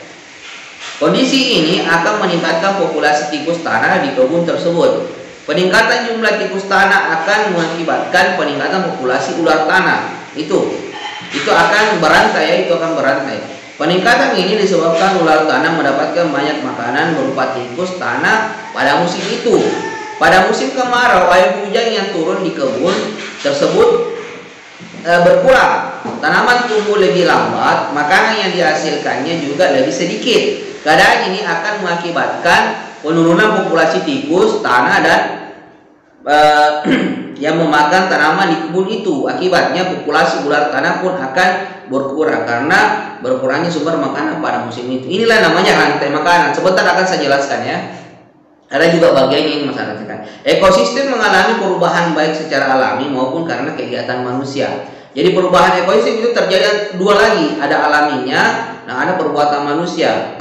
Kondisi ini akan meningkatkan populasi tikus tanah di kebun tersebut. Peningkatan jumlah tikus tanah akan mengakibatkan peningkatan populasi ular tanah. Itu akan berantai, Peningkatan ini disebabkan ular tanah mendapatkan banyak makanan berupa tikus tanah pada musim itu. Pada musim kemarau, air hujan yang turun di kebun tersebut berkurang. Tanaman tumbuh lebih lambat, makanan yang dihasilkannya juga lebih sedikit. Keadaan ini akan mengakibatkan penurunan populasi tikus tanah dan yang memakan tanaman di kebun itu. Akibatnya populasi ular tanah pun akan berkurang karena berkurangnya sumber makanan pada musim itu. Inilah namanya rantai makanan. Sebentar akan saya jelaskan ya. Ada juga bagian yang saya katakan. Ekosistem mengalami perubahan baik secara alami maupun karena kegiatan manusia. Jadi perubahan ekosistem itu terjadi dua lagi, ada alaminya, ada perbuatan manusia.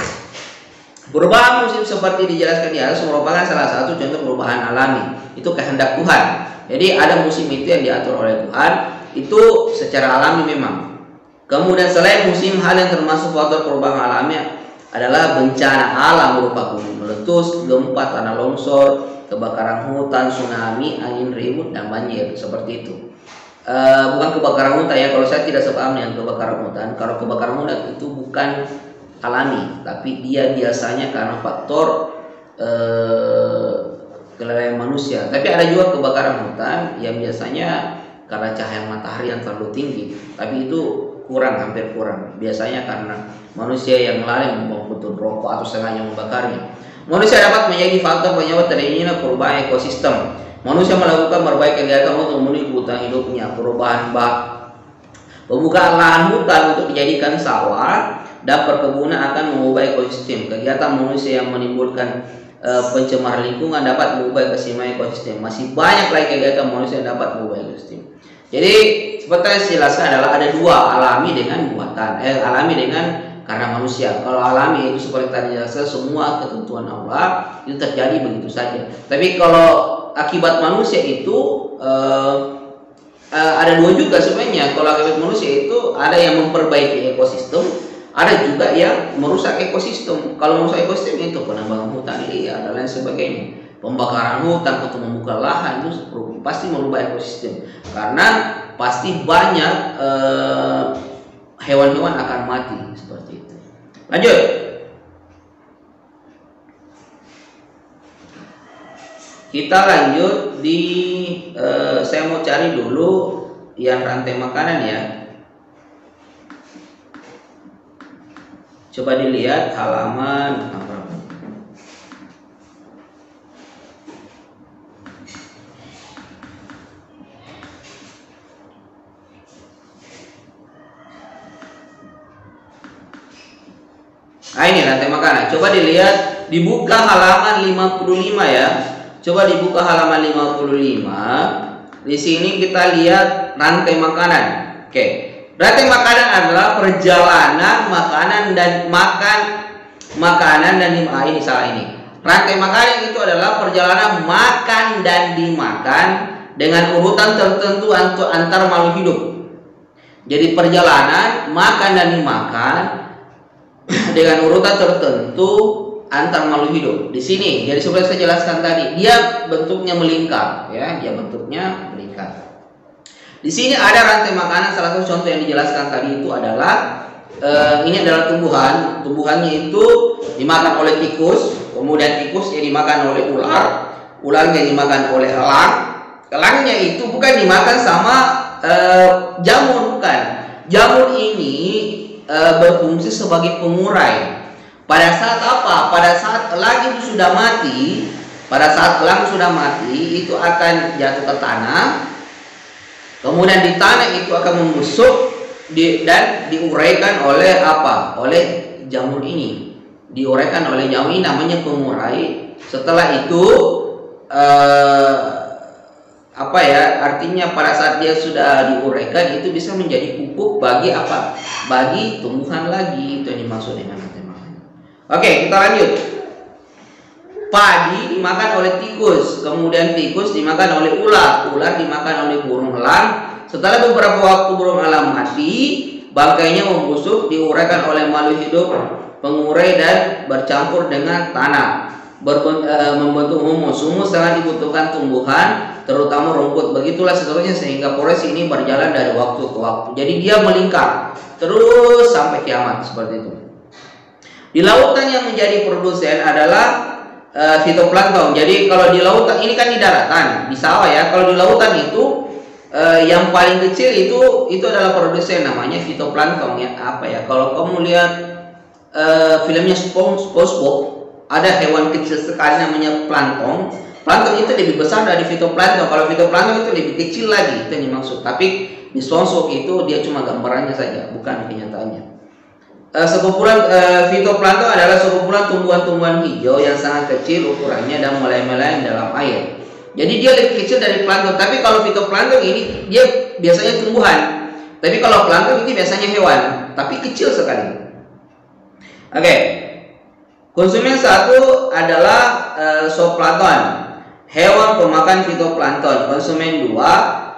Perubahan musim seperti dijelaskan di atas merupakan salah satu contoh perubahan alami. Itu kehendak Tuhan. Jadi ada musim itu yang diatur oleh Tuhan, itu secara alami memang. Kemudian selain musim, hal yang termasuk faktor perubahan alami adalah bencana alam berupa gunung meletus, gempa, tanah longsor, kebakaran hutan, tsunami, angin ribut, dan banjir. Seperti itu. Bukan kebakaran hutan ya, kalau saya tidak sepaham dengan kebakaran hutan. Kalau kebakaran hutan itu bukan alami, tapi dia biasanya karena faktor kelalaian manusia. Tapi ada juga kebakaran hutan yang biasanya karena cahaya matahari yang terlalu tinggi, tapi itu hampir kurang. Biasanya karena manusia yang lalai membuang puntung rokok atau sengaja membakarnya. Manusia dapat menjadi faktor penyebab terjadinya perubahan ekosistem. Manusia melakukan berbagai kegiatan untuk memenuhi kebutuhan hidupnya. Pembukaan lahan hutan untuk dijadikan sawah dan perkebunan akan mengubah ekosistem. Kegiatan manusia yang menimbulkan pencemar lingkungan dapat mengubah keseimbangan ekosistem. Masih banyak lagi kegiatan manusia yang dapat mengubah ekosistem. Jadi seperti yang saya jelaskan adalah ada dua, alami dengan buatan. Alami dengan karena manusia. Kalau alami itu seperti tadi jelaskan, semua ketentuan Allah itu terjadi begitu saja. Tapi kalau akibat manusia itu ada dua juga sebenarnya. Kalau akibat manusia itu ada yang memperbaiki ekosistem, ada juga yang merusak ekosistem. Kalau merusak ekosistem itu penambangan hutan liar dan lain sebagainya. Pembakaran hutan atau membuka lahan itu pasti merubah ekosistem. Karena pasti banyak hewan-hewan akan mati seperti itu. Lanjut. Kita lanjut di saya mau cari dulu yang rantai makanan ya. Coba dilihat halaman berapa. Ini rantai makanan. Coba dilihat, dibuka halaman 55 ya. Coba dibuka halaman 55. Di sini kita lihat rantai makanan. Oke. Rantai makanan adalah perjalanan makanan dan ini salah ini. Rantai makanan itu adalah perjalanan makan dan dimakan dengan urutan tertentu antar makhluk hidup. Jadi perjalanan makan dan dimakan dengan urutan tertentu antar makhluk hidup. Di sini, jadi seperti saya jelaskan tadi, dia bentuknya melingkar, ya, Di sini ada rantai makanan. Salah satu contoh yang dijelaskan tadi itu adalah ini adalah tumbuhan. Tumbuhannya itu dimakan oleh tikus, kemudian tikusnya dimakan oleh ular, ularnya dimakan oleh elang. Elangnya itu bukan dimakan sama jamur bukan. Jamur ini berfungsi sebagai pengurai. Pada saat apa? Pada saat elang itu sudah mati, itu akan jatuh ke tanah. Kemudian di tanah itu akan membusuk dan diuraikan oleh apa? Oleh jamur ini. Diuraikan oleh jamur ini, namanya pengurai. Setelah itu artinya pada saat dia sudah diuraikan itu bisa menjadi pupuk bagi apa? Bagi tumbuhan lagi. Itu yang dimaksud dengan rantai-makan. Oke, kita lanjut. Padi dimakan oleh tikus, kemudian tikus dimakan oleh ular, ular dimakan oleh burung elang. Setelah beberapa waktu burung elang mati, bangkainya membusuk, diuraikan oleh makhluk hidup pengurai dan bercampur dengan tanah, membentuk humus. Humus sangat dibutuhkan tumbuhan, terutama rumput. Begitulah seterusnya sehingga proses ini berjalan dari waktu ke waktu. Jadi dia melingkar terus sampai kiamat, seperti itu. Di lautan yang menjadi produsen adalah fitoplankton. Jadi kalau di lautan ini kan di daratan, di sawah ya. Kalau di lautan itu yang paling kecil itu adalah produsen, namanya fitoplankton ya. Apa ya? Kalau kamu lihat filmnya SpongeBob, ada hewan kecil sekali namanya plankton. Plankton itu lebih besar dari fitoplankton. Kalau fitoplankton itu lebih kecil lagi, itu yang dimaksud. Tapi di SpongeBob itu dia cuma gambarannya saja, bukan kenyataannya. Sekumpulan fitoplankton adalah sekumpulan tumbuhan-tumbuhan hijau yang sangat kecil ukurannya dan melayang-layang dalam air. Jadi dia lebih kecil dari plankton. Tapi kalau fitoplankton ini dia biasanya tumbuhan. Tapi kalau plankton ini biasanya hewan, tapi kecil sekali. Oke. Konsumen satu adalah zooplankton, hewan pemakan fitoplankton. Konsumen dua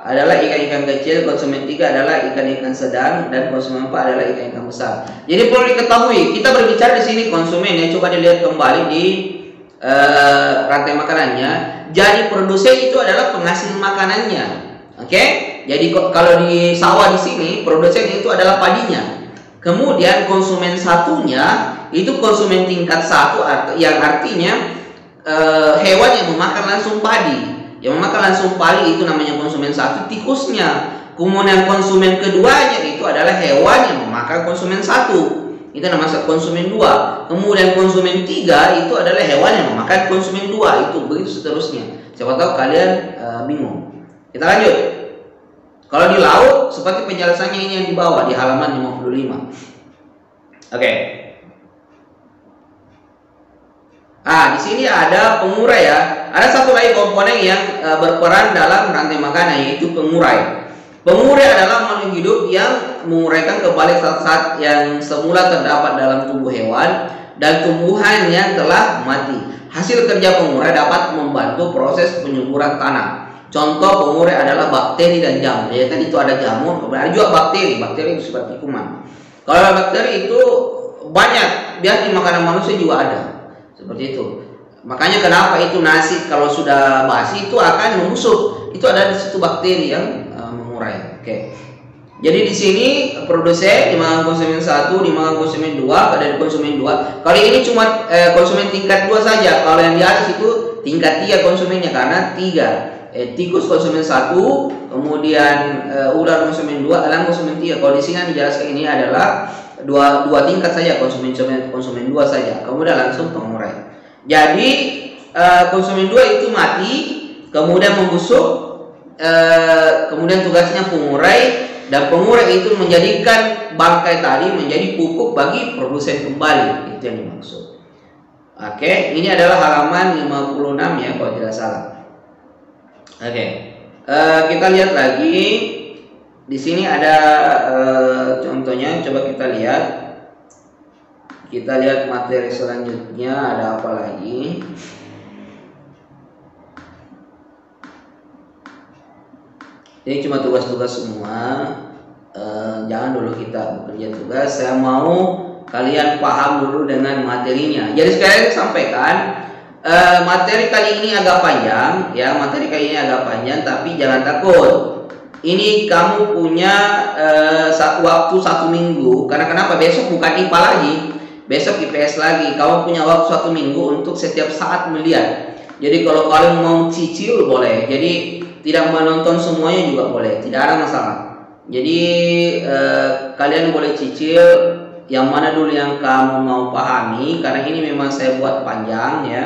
adalah ikan-ikan kecil, konsumen 3 adalah ikan-ikan sedang, dan konsumen 4 adalah ikan-ikan besar. Jadi perlu diketahui, kita berbicara di sini konsumen ya. Coba dilihat kembali di rantai makanannya. Jadi produsen itu adalah penghasil makanannya. Oke? Jadi kalau di sawah di sini produsen itu adalah padinya. Kemudian konsumen satunya itu konsumen tingkat 1, yang artinya hewan yang memakan langsung padi. Yang memakan langsung padi itu namanya konsumen 1, tikusnya. Kemudian konsumen keduanya itu adalah hewan yang memakan konsumen 1, itu namanya konsumen 2. Kemudian konsumen 3 itu adalah hewan yang memakan konsumen 2, itu begitu seterusnya. Siapa tahu kalian bingung. Kita lanjut. Kalau di laut seperti penjelasannya ini yang di bawah di halaman 55. Oke. Di sini ada pengurai ya. Ada satu lagi komponen yang berperan dalam rantai makanan, yaitu pengurai. Pengurai adalah makhluk hidup yang menguraikan kembali zat-zat yang semula terdapat dalam tubuh hewan dan tumbuhan yang telah mati. Hasil kerja pengurai dapat membantu proses penyuburan tanah. Contoh pengurai adalah bakteri dan jamur. Ya, tadi itu ada jamur, kemudian ada juga bakteri. Bakteri itu seperti kuman. Kalau bakteri itu banyak, biar di makanan manusia juga ada. Seperti itu. Makanya kenapa itu nasi kalau sudah basi itu akan membusuk. Itu ada di situ bakteri yang mengurai. Oke. Jadi di sini produsen dimakan konsumen 1, dimakan konsumen 2, dari konsumen 2. Kali ini cuma konsumen tingkat 2 saja. Kalau yang di atas itu tingkat 3 konsumennya karena 3. Tikus konsumen 1, kemudian ular konsumen 2, elang konsumen 3. Kalau di sini dijelaskan ini adalah dua tingkat saja, konsumen 2 saja, kemudian langsung pengurai. Jadi konsumen 2 itu mati, kemudian membusuk, kemudian tugasnya pengurai, dan pengurai itu menjadikan bangkai tadi menjadi pupuk bagi produsen kembali. Itu yang dimaksud. Oke, ini adalah halaman 56 ya kalau tidak salah. Oke, kita lihat lagi. Di sini ada contohnya, coba kita lihat. Kita lihat materi selanjutnya ada apa lagi. Ini cuma tugas-tugas semua. Jangan dulu kita bekerja tugas. Saya mau kalian paham dulu dengan materinya. Jadi sekarang saya sampaikan materi kali ini agak panjang, ya. Materi kali ini agak panjang, tapi jangan takut. Ini kamu punya waktu 1 minggu. Karena kenapa? Besok bukan IPA lagi, besok IPS lagi. Kamu punya waktu 1 minggu untuk setiap saat melihat. Jadi kalau kalian mau cicil boleh. Jadi tidak menonton semuanya juga boleh, tidak ada masalah. Jadi kalian boleh cicil yang mana dulu yang kamu mau pahami, karena ini memang saya buat panjang ya.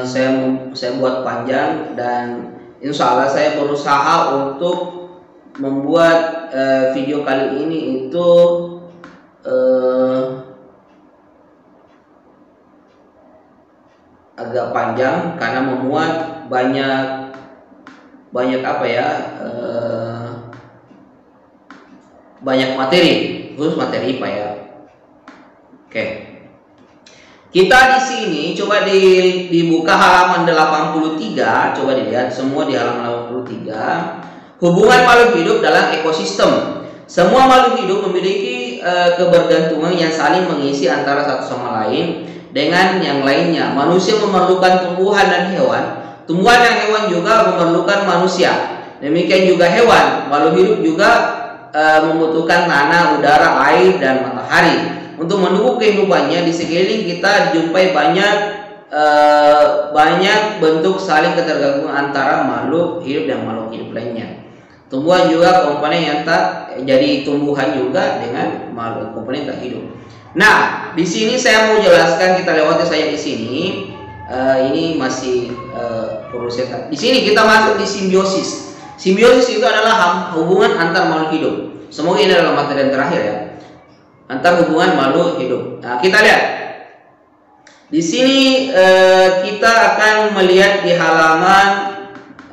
Saya buat panjang, dan insya Allah saya berusaha untuk membuat video kali ini itu agak panjang karena memuat banyak apa ya, banyak materi, khusus materi IPA ya. Oke. Kita di sini coba dibuka halaman 83, coba dilihat semua di halaman 83. Hubungan makhluk hidup dalam ekosistem. Semua makhluk hidup memiliki kebergantungan yang saling mengisi antara satu sama lain dengan yang lainnya. Manusia memerlukan tumbuhan dan hewan. Tumbuhan dan hewan juga memerlukan manusia. Demikian juga hewan. Makhluk hidup juga membutuhkan tanah, udara, air, dan matahari. Untuk mendukung kehidupannya, di sekeliling kita dijumpai banyak bentuk saling ketergantungan antara makhluk hidup dan makhluk hidup lainnya. Tumbuhan juga komponen yang tak jadi tumbuhan juga dengan makhluk komponen tak hidup. Nah, di sini saya mau jelaskan, kita lewati saja di sini. Ini masih perlu saya. Di sini kita masuk di simbiosis. Simbiosis itu adalah hubungan antar makhluk hidup. Semoga ini adalah materi yang terakhir ya. Antar hubungan makhluk hidup. Nah, kita lihat. Di sini kita akan melihat di halaman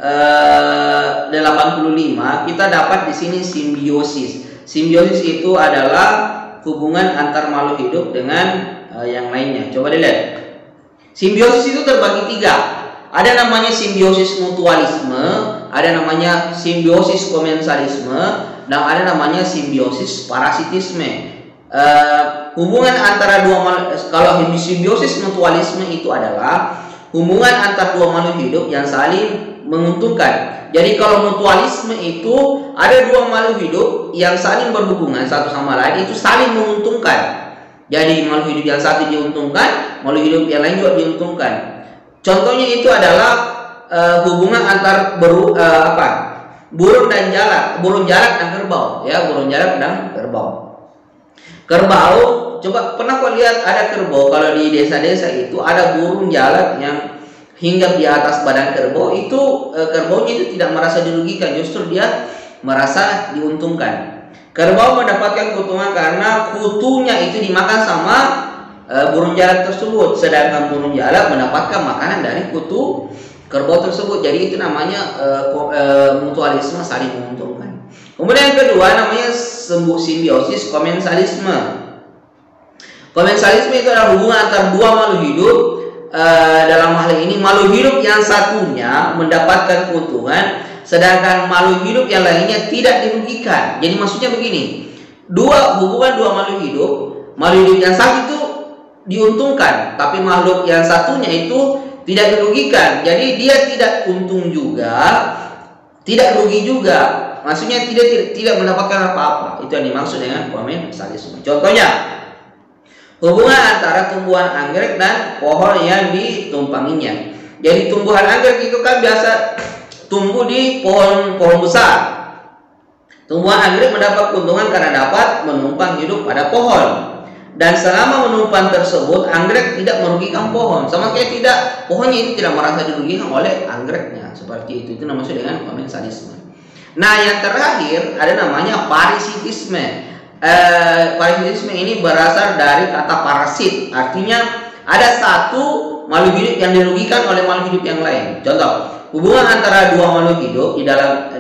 85. Kita dapat di sini simbiosis. Simbiosis itu adalah hubungan antar makhluk hidup dengan yang lainnya. Coba dilihat. Simbiosis itu terbagi 3. Ada namanya simbiosis mutualisme, ada namanya simbiosis komensalisme, dan ada namanya simbiosis parasitisme. Hubungan antara kalau simbiosis mutualisme itu adalah hubungan antar dua makhluk hidup yang saling menguntungkan. Jadi kalau mutualisme itu ada dua makhluk hidup yang saling berhubungan satu sama lain, itu saling menguntungkan. Jadi makhluk hidup yang satu diuntungkan, makhluk hidup yang lain juga diuntungkan. Contohnya itu adalah hubungan antar burung dan jalak, burung jalak dan kerbau, ya, burung jalak dan kerbau. Kerbau, coba pernah kau lihat ada kerbau kalau di desa-desa itu ada burung jalak yang hinggap di atas badan kerbau, itu kerbaunya itu tidak merasa dirugikan, justru dia merasa diuntungkan. Kerbau mendapatkan keuntungan karena kutunya itu dimakan sama burung jalak tersebut, sedangkan burung jalak mendapatkan makanan dari kutu kerbau tersebut. Jadi itu namanya mutualisme, saling menguntungkan. Kemudian yang kedua namanya simbiosis komensalisme. Komensalisme itu adalah hubungan antara dua makhluk hidup. Dalam hal ini makhluk hidup yang satunya mendapatkan keuntungan, sedangkan makhluk hidup yang lainnya tidak dirugikan. Jadi maksudnya begini, hubungan dua makhluk hidup yang satu itu diuntungkan, tapi makhluk yang satunya itu tidak dirugikan. Jadi dia tidak untung juga, tidak rugi juga. Maksudnya tidak mendapatkan apa-apa. Itu yang dimaksud dengan komensalisme. Contohnya, hubungan antara tumbuhan anggrek dan pohon yang ditumpanginya. Jadi tumbuhan anggrek itu kan biasa tumbuh di pohon besar. Tumbuhan anggrek mendapat keuntungan karena dapat menumpang hidup pada pohon. Dan selama menumpang tersebut, anggrek tidak merugikan pohon. Sama sekali tidak, pohonnya itu tidak merasa dirugikan oleh anggreknya. Seperti itu namanya dengan komensalisme. Nah, yang terakhir ada namanya parasitisme. Parasitisme ini berasal dari kata parasit, artinya ada satu makhluk hidup yang dirugikan oleh makhluk hidup yang lain. Contoh, hubungan antara dua makhluk hidup di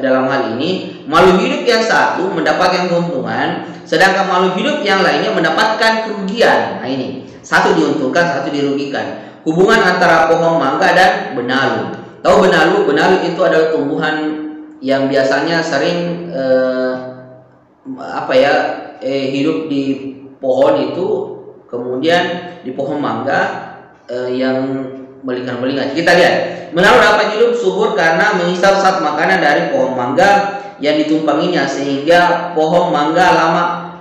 dalam hal ini, makhluk hidup yang satu mendapatkan keuntungan, sedangkan makhluk hidup yang lainnya mendapatkan kerugian. Nah ini, satu diuntungkan, satu dirugikan. Hubungan antara pohon mangga dan benalu. Tahu benalu? Benalu itu adalah tumbuhan yang biasanya sering hidup di pohon itu, kemudian di pohon mangga yang melingkar-melingkar. Kita lihat, benalu dapat hidup subur karena menghisap zat makanan dari pohon mangga yang ditumpanginya, sehingga pohon mangga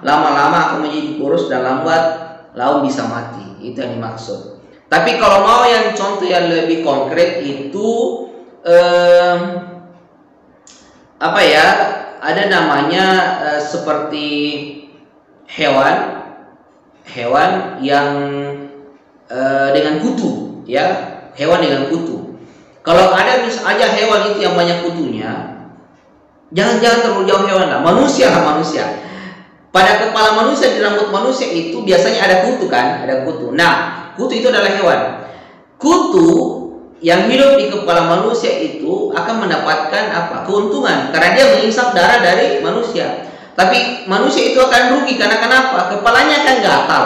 lama-lama akan menjadi kurus dan lambat laun bisa mati. Itu yang dimaksud. Tapi kalau mau yang contoh yang lebih konkret itu apa ya, ada namanya seperti hewan yang dengan kutu, ya, hewan dengan kutu. Kalau ada misalnya hewan itu yang banyak kutunya, jangan terlalu jauh hewan lah, manusia. Pada kepala manusia, di rambut manusia itu biasanya ada kutu kan, ada kutu. Nah, kutu itu adalah hewan. Kutu yang hidup di kepala manusia itu akan mendapatkan apa? Keuntungan, karena dia menghisap darah dari manusia. Tapi manusia itu akan rugi karena kenapa? Kepalanya akan gatal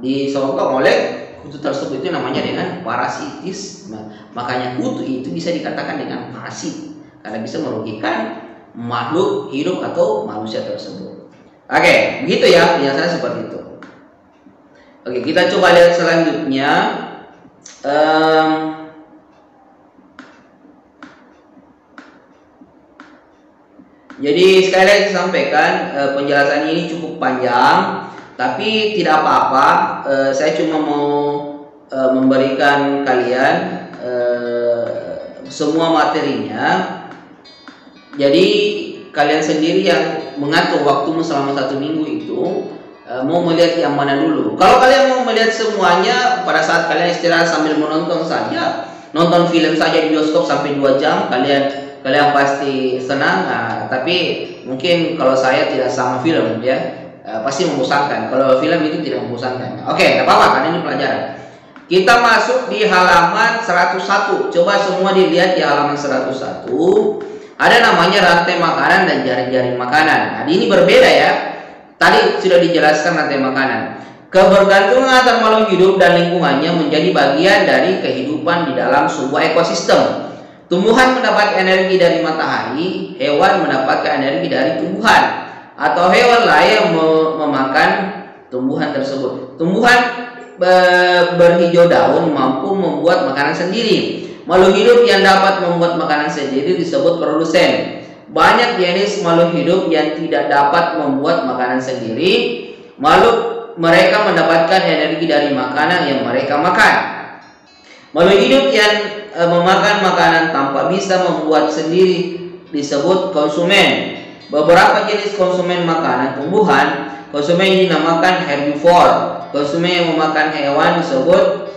disebabkan oleh kutu tersebut. Itu namanya dengan parasitis. Makanya kutu itu bisa dikatakan dengan parasit karena bisa merugikan makhluk hidup atau manusia tersebut. Oke, begitu ya, biasanya seperti itu. Oke, kita coba lihat selanjutnya. Jadi sekali lagi saya sampaikan, penjelasan ini cukup panjang, tapi tidak apa-apa. Saya cuma mau memberikan kalian semua materinya. Jadi kalian sendiri yang mengatur waktumu selama 1 minggu itu, mau melihat yang mana dulu. Kalau kalian mau melihat semuanya pada saat kalian istirahat sambil menonton saja, nonton film saja di bioskop sampai 2 jam, kalian pasti senang. Tapi mungkin kalau saya tidak sama film, ya pasti membosankan. Kalau film itu tidak membosankan. Oke, tidak apa-apa, kan ini pelajaran. Kita masuk di halaman 101. Coba semua dilihat di halaman 101. Ada namanya rantai makanan dan jaring-jaring makanan. Nah, ini berbeda ya. Tadi sudah dijelaskan rantai makanan. Kebergantungan antar makhluk hidup dan lingkungannya menjadi bagian dari kehidupan di dalam sebuah ekosistem. Tumbuhan mendapat energi dari matahari, hewan mendapatkan energi dari tumbuhan, atau hewan lain memakan tumbuhan tersebut. Tumbuhan berhijau daun mampu membuat makanan sendiri. Makhluk hidup yang dapat membuat makanan sendiri disebut produsen. Banyak jenis makhluk hidup yang tidak dapat membuat makanan sendiri. Mereka mendapatkan energi dari makanan yang mereka makan. Makhluk hidup yang memakan makanan tanpa bisa membuat sendiri disebut konsumen. Beberapa jenis konsumen makanan tumbuhan, konsumen ini dinamakan herbivore. Konsumen yang memakan hewan disebut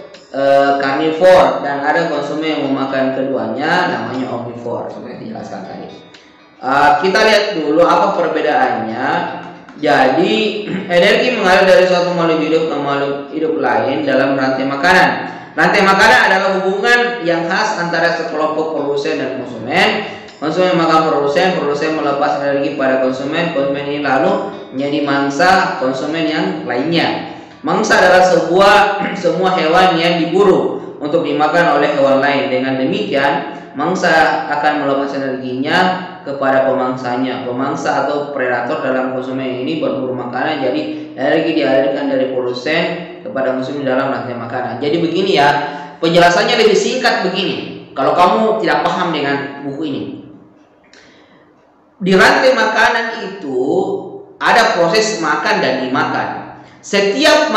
karnivor, dan ada konsumen yang memakan keduanya namanya omnivor, seperti dijelaskan tadi. Kita lihat dulu apa perbedaannya. Jadi energi mengalir dari suatu makhluk hidup ke makhluk hidup lain dalam rantai makanan. Rantai makanan adalah hubungan yang khas antara sekelompok produsen dan konsumen. Konsumen makan produsen melepas energi pada konsumen ini lalu menjadi mangsa konsumen yang lainnya. Mangsa adalah semua hewan yang diburu untuk dimakan oleh hewan lain. Dengan demikian, mangsa akan melepas energinya kepada pemangsanya. Pemangsa atau predator dalam konsumen ini berburu makanan, jadi energi dialirkan dari produsen kepada konsumen dalam rantai makanan. Jadi begini ya, penjelasannya lebih singkat begini. Kalau kamu tidak paham dengan buku ini, di rantai makanan itu ada proses makan dan dimakan. Setiap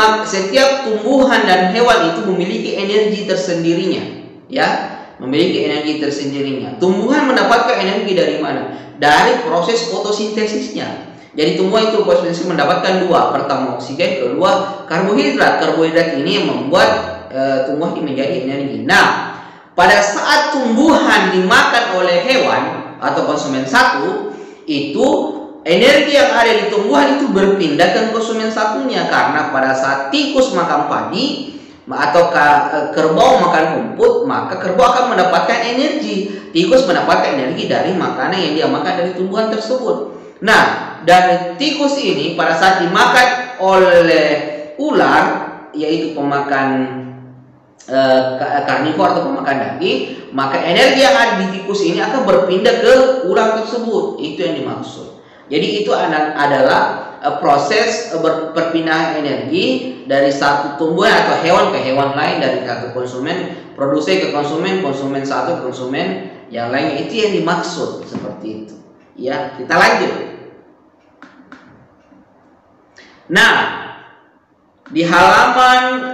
tumbuhan dan hewan itu memiliki energi tersendirinya, ya, memiliki energi tersendirinya. Tumbuhan mendapatkan energi dari mana? Dari proses fotosintesisnya. Jadi tumbuhan itu proses mendapatkan 2, pertama oksigen, kedua karbohidrat. Karbohidrat ini yang membuat tumbuhan ini menjadi energi. Nah, pada saat tumbuhan dimakan oleh hewan atau konsumen satu, itu energi yang ada di tumbuhan itu berpindah ke konsumen satunya, karena pada saat tikus makan padi atau kerbau makan rumput, maka kerbau akan mendapatkan energi. Tikus mendapatkan energi dari makanan yang dia makan dari tumbuhan tersebut. Nah, dari tikus ini pada saat dimakan oleh ular, yaitu pemakan karnivor atau pemakan daging, maka energi yang ada di tikus ini akan berpindah ke ular tersebut. Itu yang dimaksud. Jadi itu adalah proses perpindahan energi dari satu tumbuhan atau hewan ke hewan lain, dari satu konsumen produsen ke konsumen satu ke konsumen yang lain. Itu yang dimaksud seperti itu. Ya, kita lanjut. Nah, di halaman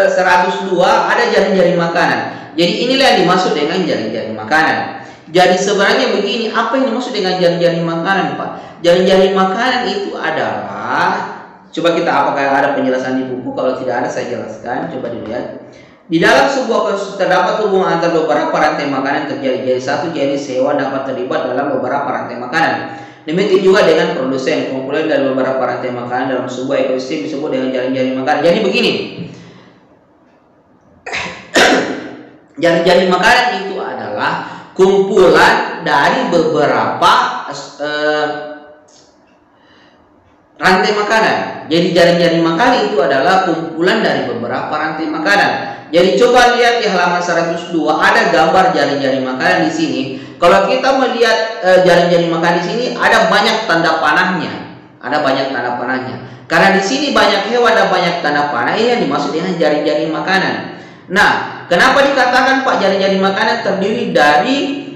102 ada jaring-jaring makanan. Jadi inilah yang dimaksud dengan jaring-jaring makanan. Jadi sebenarnya begini, apa yang dimaksud dengan jaring-jaring makanan, Pak? Jaring-jaring makanan itu adalah, coba kita apakah ada penjelasan di buku? Kalau tidak ada saya jelaskan. Coba dilihat. Di dalam sebuah kasus terdapat hubungan antara beberapa rantai makanan terjadi. Jadi satu jenis hewan dapat terlibat dalam beberapa rantai makanan. Demikian juga dengan produsen. Kumpulan dari beberapa rantai makanan dalam sebuah ekosistem disebut dengan jaring-jaring makanan. Jadi begini, jaring-jaring makanan itu adalah kumpulan dari beberapa rantai makanan. Jadi jaring-jaring makanan itu adalah kumpulan dari beberapa rantai makanan. Jadi coba lihat di halaman 102 ada gambar jaring-jaring makanan di sini. Kalau kita melihat jaring-jaring makanan di sini ada banyak tanda panahnya. Ada banyak tanda panahnya. Karena di sini banyak hewan dan banyak tanda panah, ini yang dimaksud dengan jaring-jaring makanan. Nah, kenapa dikatakan Pak jaring-jaring makanan terdiri dari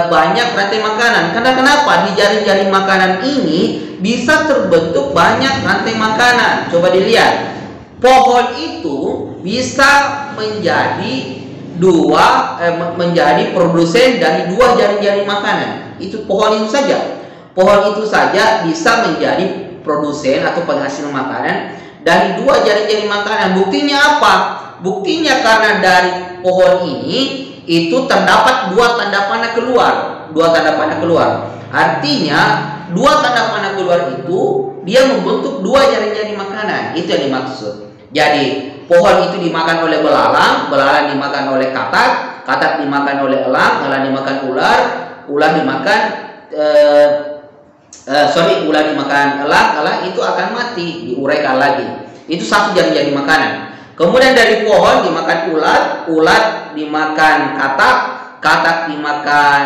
banyak rantai makanan? Karena kenapa di jaring-jaring makanan ini bisa terbentuk banyak rantai makanan. Coba dilihat, pohon itu bisa menjadi produsen dari dua jaring-jaring makanan. Itu pohon itu saja. Pohon itu saja bisa menjadi produsen atau penghasil makanan dari dua jaring-jaring makanan. Buktinya apa? Buktinya karena dari pohon ini itu terdapat dua tanda panah keluar. Dua tanda panah keluar. Artinya dua tanda panah keluar itu dia membentuk dua jaring-jaring makanan. Itu yang dimaksud. Jadi pohon itu dimakan oleh belalang, belalang dimakan oleh katak, katak dimakan oleh elang, elang dimakan ular, ular dimakan ular dimakan elang, elang itu akan mati, diuraikan lagi. Itu satu jaring-jaring makanan. Kemudian dari pohon dimakan ulat, ulat dimakan katak, katak dimakan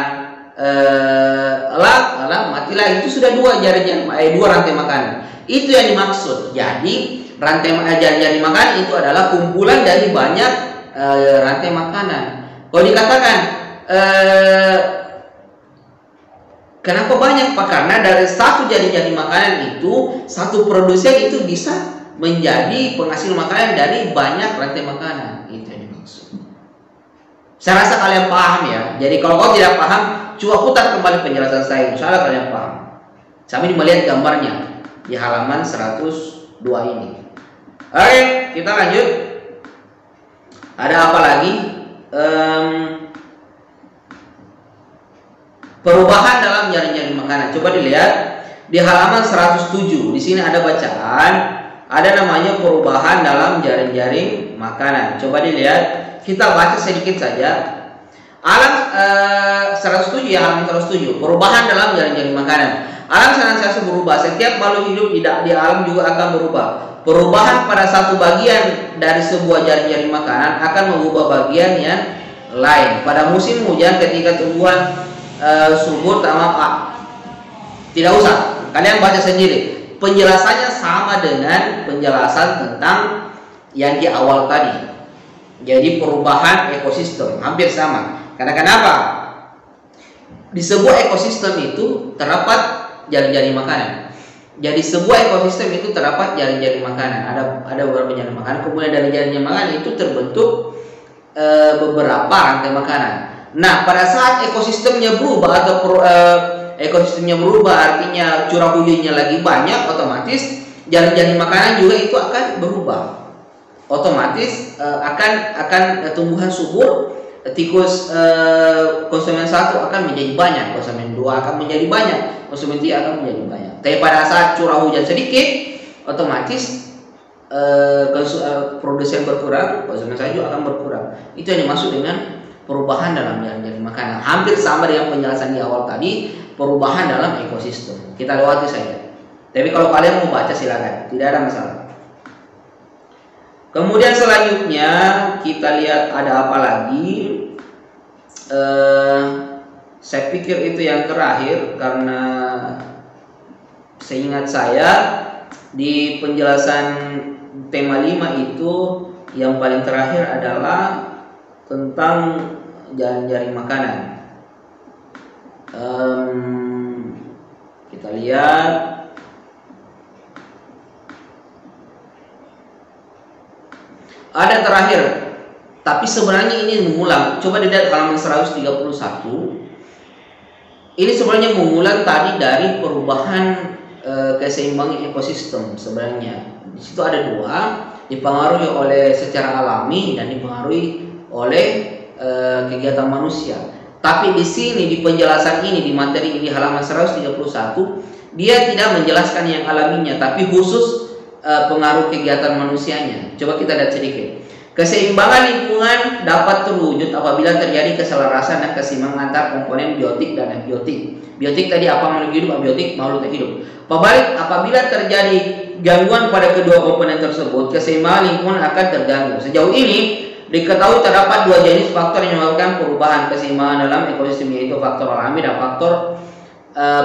elang, elang mati lagi. Itu sudah dua dua rantai makanan. Itu yang dimaksud. Jadi rantai jaring-jaring makanan itu adalah kumpulan dari banyak rantai makanan. Kalau dikatakan kenapa banyak Pak? Karena dari satu jaring-jaring makanan itu, satu produsen itu bisa menjadi penghasil makanan dari banyak rantai makanan. Itu yang dimaksud. Saya rasa kalian paham ya. Jadi kalau kau tidak paham, coba putar kembali penjelasan saya. Insya Allah kalian paham. Sambil melihat gambarnya di halaman 102 ini. Oke, kita lanjut. Ada apa lagi? Perubahan dalam jaring-jaring makanan. Coba dilihat di halaman 107. Di sini ada bacaan, ada namanya perubahan dalam jaring-jaring makanan. Coba dilihat, kita baca sedikit saja. Alam 107 ya, halaman 107. Perubahan dalam jaring-jaring makanan. Alam senantiasa berubah. Setiap makhluk hidup di alam juga akan berubah. Perubahan pada satu bagian dari sebuah jaring-jaring makanan akan mengubah bagian yang lain. Pada musim hujan ketika tumbuhan subur tampak, tidak usah, kalian baca sendiri. Penjelasannya sama dengan penjelasan tentang yang di awal tadi. Jadi perubahan ekosistem hampir sama. Karena kenapa? Di sebuah ekosistem itu terdapat jaring-jaring makanan. Jadi sebuah ekosistem itu terdapat jaring-jaring makanan. Ada beberapa jaring makanan. Kemudian dari jaring-jaring makanan itu terbentuk beberapa rantai makanan. Nah, pada saat ekosistemnya berubah atau ekosistemnya berubah, artinya curah hujannya lagi banyak, otomatis jaring-jaring makanan juga itu akan berubah. Otomatis akan tumbuhan subur, tikus konsumen 1 akan menjadi banyak, konsumen 2 akan menjadi banyak, konsumen 3 akan menjadi banyak. Tapi pada saat curah hujan sedikit, otomatis produsen berkurang, konsumen 1 juga akan berkurang. Itu yang dimaksud dengan perubahan dalam jaring-jaring makanan. Hampir sama dengan penjelasan di awal tadi, perubahan dalam ekosistem. Kita lewati saja. Tapi kalau kalian mau baca silakan, tidak ada masalah. Kemudian selanjutnya kita lihat ada apa lagi. Saya pikir itu yang terakhir, karena seingat saya di penjelasan tema 5 itu yang paling terakhir adalah tentang jaring-jaring makanan. Kita lihat ada terakhir Tapi sebenarnya ini mengulang. Coba dilihat halaman 131. Ini sebenarnya mengulang tadi dari perubahan keseimbangan ekosistem. Sebenarnya di situ ada dua, dipengaruhi oleh secara alami dan dipengaruhi oleh kegiatan manusia. Tapi di sini di penjelasan ini di materi ini halaman 131 dia tidak menjelaskan yang alaminya, tapi khusus pengaruh kegiatan manusianya. Coba kita lihat sedikit. Keseimbangan lingkungan dapat terwujud apabila terjadi keselarasan dan keseimbangan antar komponen biotik dan abiotik. Biotik tadi apa, makhluk hidup, abiotik makhluk tak hidup. Apabila terjadi gangguan pada kedua komponen tersebut, keseimbangan lingkungan akan terganggu. Sejauh ini diketahui terdapat dua jenis faktor yang menyebabkan perubahan keseimbangan dalam ekosistem, yaitu faktor alami dan faktor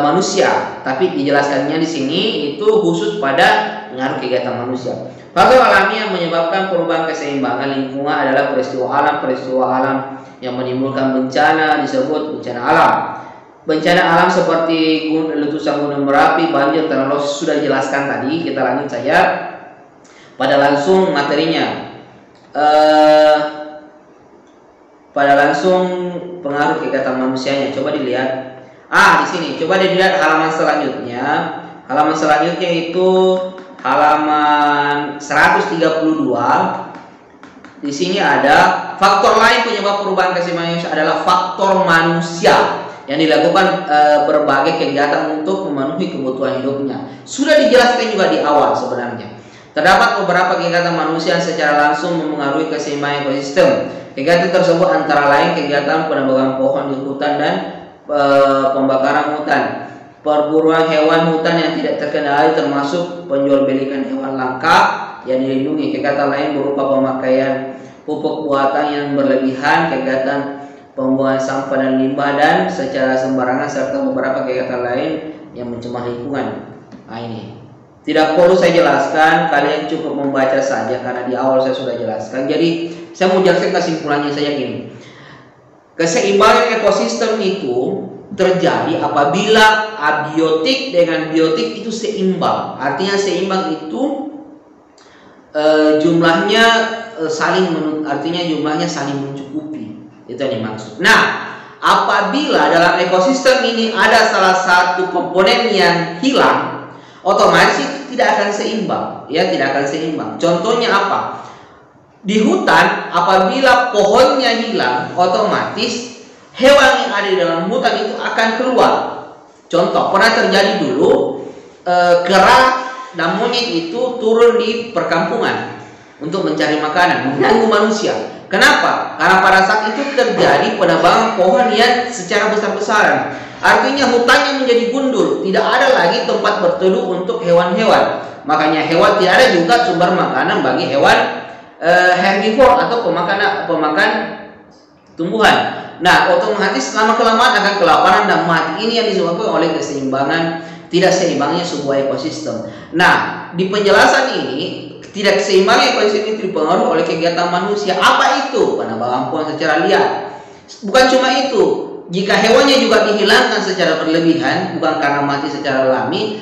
manusia. Tapi dijelaskannya di sini itu khusus pada pengaruh kegiatan manusia. Faktor alami yang menyebabkan perubahan keseimbangan lingkungan adalah peristiwa alam yang menimbulkan bencana disebut bencana alam. Bencana alam seperti letusan gunung Merapi, banjir, tanah longsor sudah dijelaskan tadi. Kita lanjut saja pada langsung materinya. Pada langsung pengaruh kegiatan manusianya. Coba dilihat. Di sini. Coba dilihat halaman selanjutnya. Halaman selanjutnya itu halaman 132. Di sini ada faktor lain penyebab perubahan keseimbangan adalah faktor manusia yang dilakukan berbagai kegiatan untuk memenuhi kebutuhan hidupnya. Sudah dijelaskan juga di awal sebenarnya. Terdapat beberapa kegiatan manusia yang secara langsung mempengaruhi keseimbangan ekosistem. Kegiatan tersebut antara lain kegiatan penebangan pohon di hutan dan pembakaran hutan, perburuan hewan hutan yang tidak terkendali termasuk penjualbelikan hewan langka yang dilindungi. Kegiatan lain berupa pemakaian pupuk buatan yang berlebihan, kegiatan pembuangan sampah dan limbah dan secara sembarangan, serta beberapa kegiatan lain yang mencemar lingkungan. Ini tidak perlu saya jelaskan, kalian cukup membaca saja karena di awal saya sudah jelaskan. Jadi saya mau jelaskan kesimpulannya saja gini. Keseimbangan ekosistem itu terjadi apabila abiotik dengan biotik itu seimbang. Artinya seimbang itu jumlahnya jumlahnya saling mencukupi. Itu yang dimaksud. Nah, apabila dalam ekosistem ini ada salah satu komponen yang hilang, otomatis itu tidak akan seimbang, ya, tidak akan seimbang. Contohnya apa? Di hutan, apabila pohonnya hilang, otomatis hewan yang ada di dalam hutan itu akan keluar. Contoh, pernah terjadi dulu kera dan monyet itu turun di perkampungan untuk mencari makanan, mengganggu manusia. Kenapa? Karena pada saat itu terjadi penebangan pohon yang secara besar-besaran. Artinya hutannya menjadi gundul, tidak ada lagi tempat berteduh untuk hewan-hewan. Makanya hewan tidak ada juga sumber makanan bagi hewan herbivore atau pemakan tumbuhan. Nah, otomatis lama-kelamaan akan kelaparan dan mati. Ini yang disebabkan oleh tidak seimbangnya sebuah ekosistem. Nah, di penjelasan ini tidak seimbangnya ekosistem itu dipengaruhi oleh kegiatan manusia. Apa itu? Penambangan pohon secara liar. Bukan cuma itu. Jika hewannya juga dihilangkan secara berlebihan, bukan karena mati secara alami,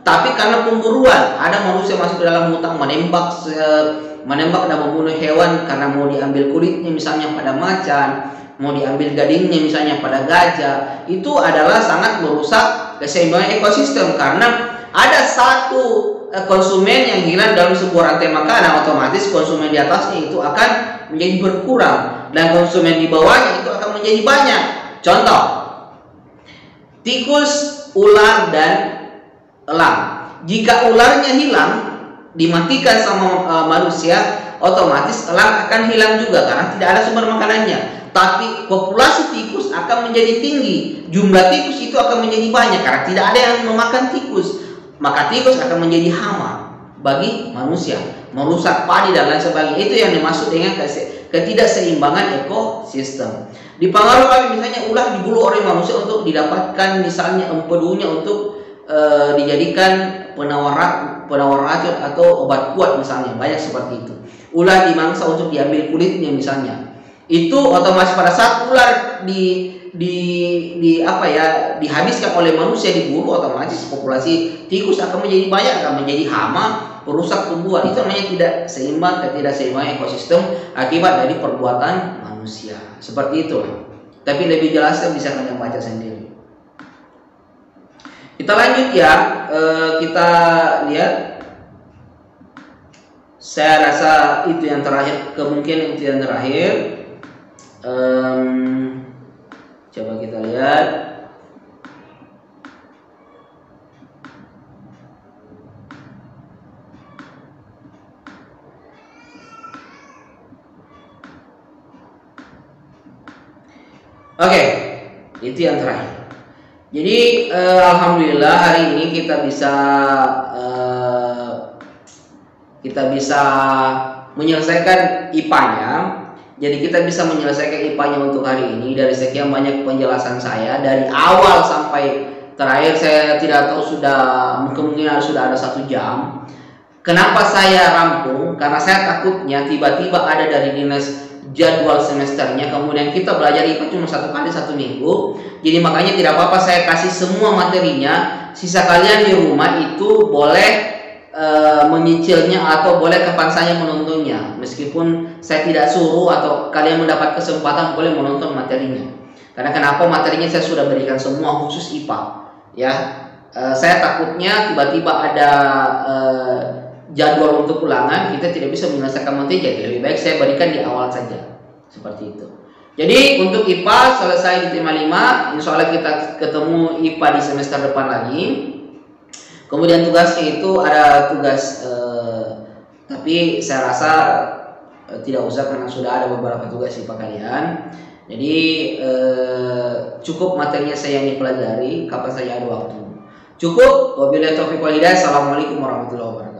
tapi karena pemburuan. Ada manusia masuk ke dalam hutan menembak dan membunuh hewan karena mau diambil kulitnya misalnya pada macan, mau diambil gadingnya misalnya pada gajah. Itu adalah sangat merusak keseimbangan ekosistem karena ada satu konsumen yang hilang dalam sebuah rantai makanan, otomatis konsumen di atasnya itu akan menjadi berkurang dan konsumen di bawahnya itu akan menjadi banyak. Contoh, tikus, ular, dan elang. Jika ularnya hilang, dimatikan sama manusia, otomatis elang akan hilang juga karena tidak ada sumber makanannya. Tapi populasi tikus akan menjadi tinggi, jumlah tikus itu akan menjadi banyak karena tidak ada yang memakan tikus. Maka tikus akan menjadi hama bagi manusia, merusak padi dan lain sebagainya. Itu yang dimaksud dengan ketidakseimbangan ekosistem. Dipengaruhi oleh misalnya ular diburu oleh manusia untuk didapatkan misalnya empedunya untuk dijadikan penawar racun atau obat kuat misalnya, banyak seperti itu. Ular dimangsa untuk diambil kulitnya misalnya. Itu otomatis pada saat ular dihabiskan oleh manusia, diburu, otomatis populasi tikus akan menjadi banyak, akan menjadi hama perusak tumbuhan. Itu namanya tidak seimbang, ketidakseimbangan ekosistem akibat dari perbuatan manusia. Seperti itu. Tapi lebih jelasnya bisa kalian baca sendiri. Kita lanjut ya, kita lihat. Saya rasa itu yang terakhir, kemungkinan itu yang terakhir. Coba kita lihat. Oke, itu yang terakhir. Jadi alhamdulillah hari ini kita bisa menyelesaikan IPA-nya. Jadi kita bisa menyelesaikan IPA-nya untuk hari ini. Dari sekian banyak penjelasan saya dari awal sampai terakhir, saya tidak tahu kemungkinan sudah ada 1 jam. Kenapa saya rampung? Karena saya takutnya tiba-tiba ada dari dinas jadwal semesternya, kemudian kita belajar IPA cuma 1 kali 1 minggu. Jadi makanya tidak apa-apa saya kasih semua materinya. Sisa kalian di rumah itu boleh menyicilnya atau boleh kapan saja menontonnya, meskipun saya tidak suruh, atau kalian mendapat kesempatan boleh menonton materinya. Karena kenapa? Materinya saya sudah berikan semua khusus IPA ya. Saya takutnya tiba-tiba ada jadwal untuk ulangan, kita tidak bisa menyelesaikan materi, jadi lebih baik saya berikan di awal saja. Seperti itu. Jadi untuk IPA selesai di tema 5, insya Allah kita ketemu IPA di semester depan lagi. Kemudian tugasnya itu ada tugas, tapi saya rasa tidak usah karena sudah ada beberapa tugas IPA kalian. Jadi cukup materinya saya yang dipelajari, kapan saja ada waktu. Cukup. Wabillahi taufiq wal hidayah. Assalamualaikum warahmatullahi wabarakatuh.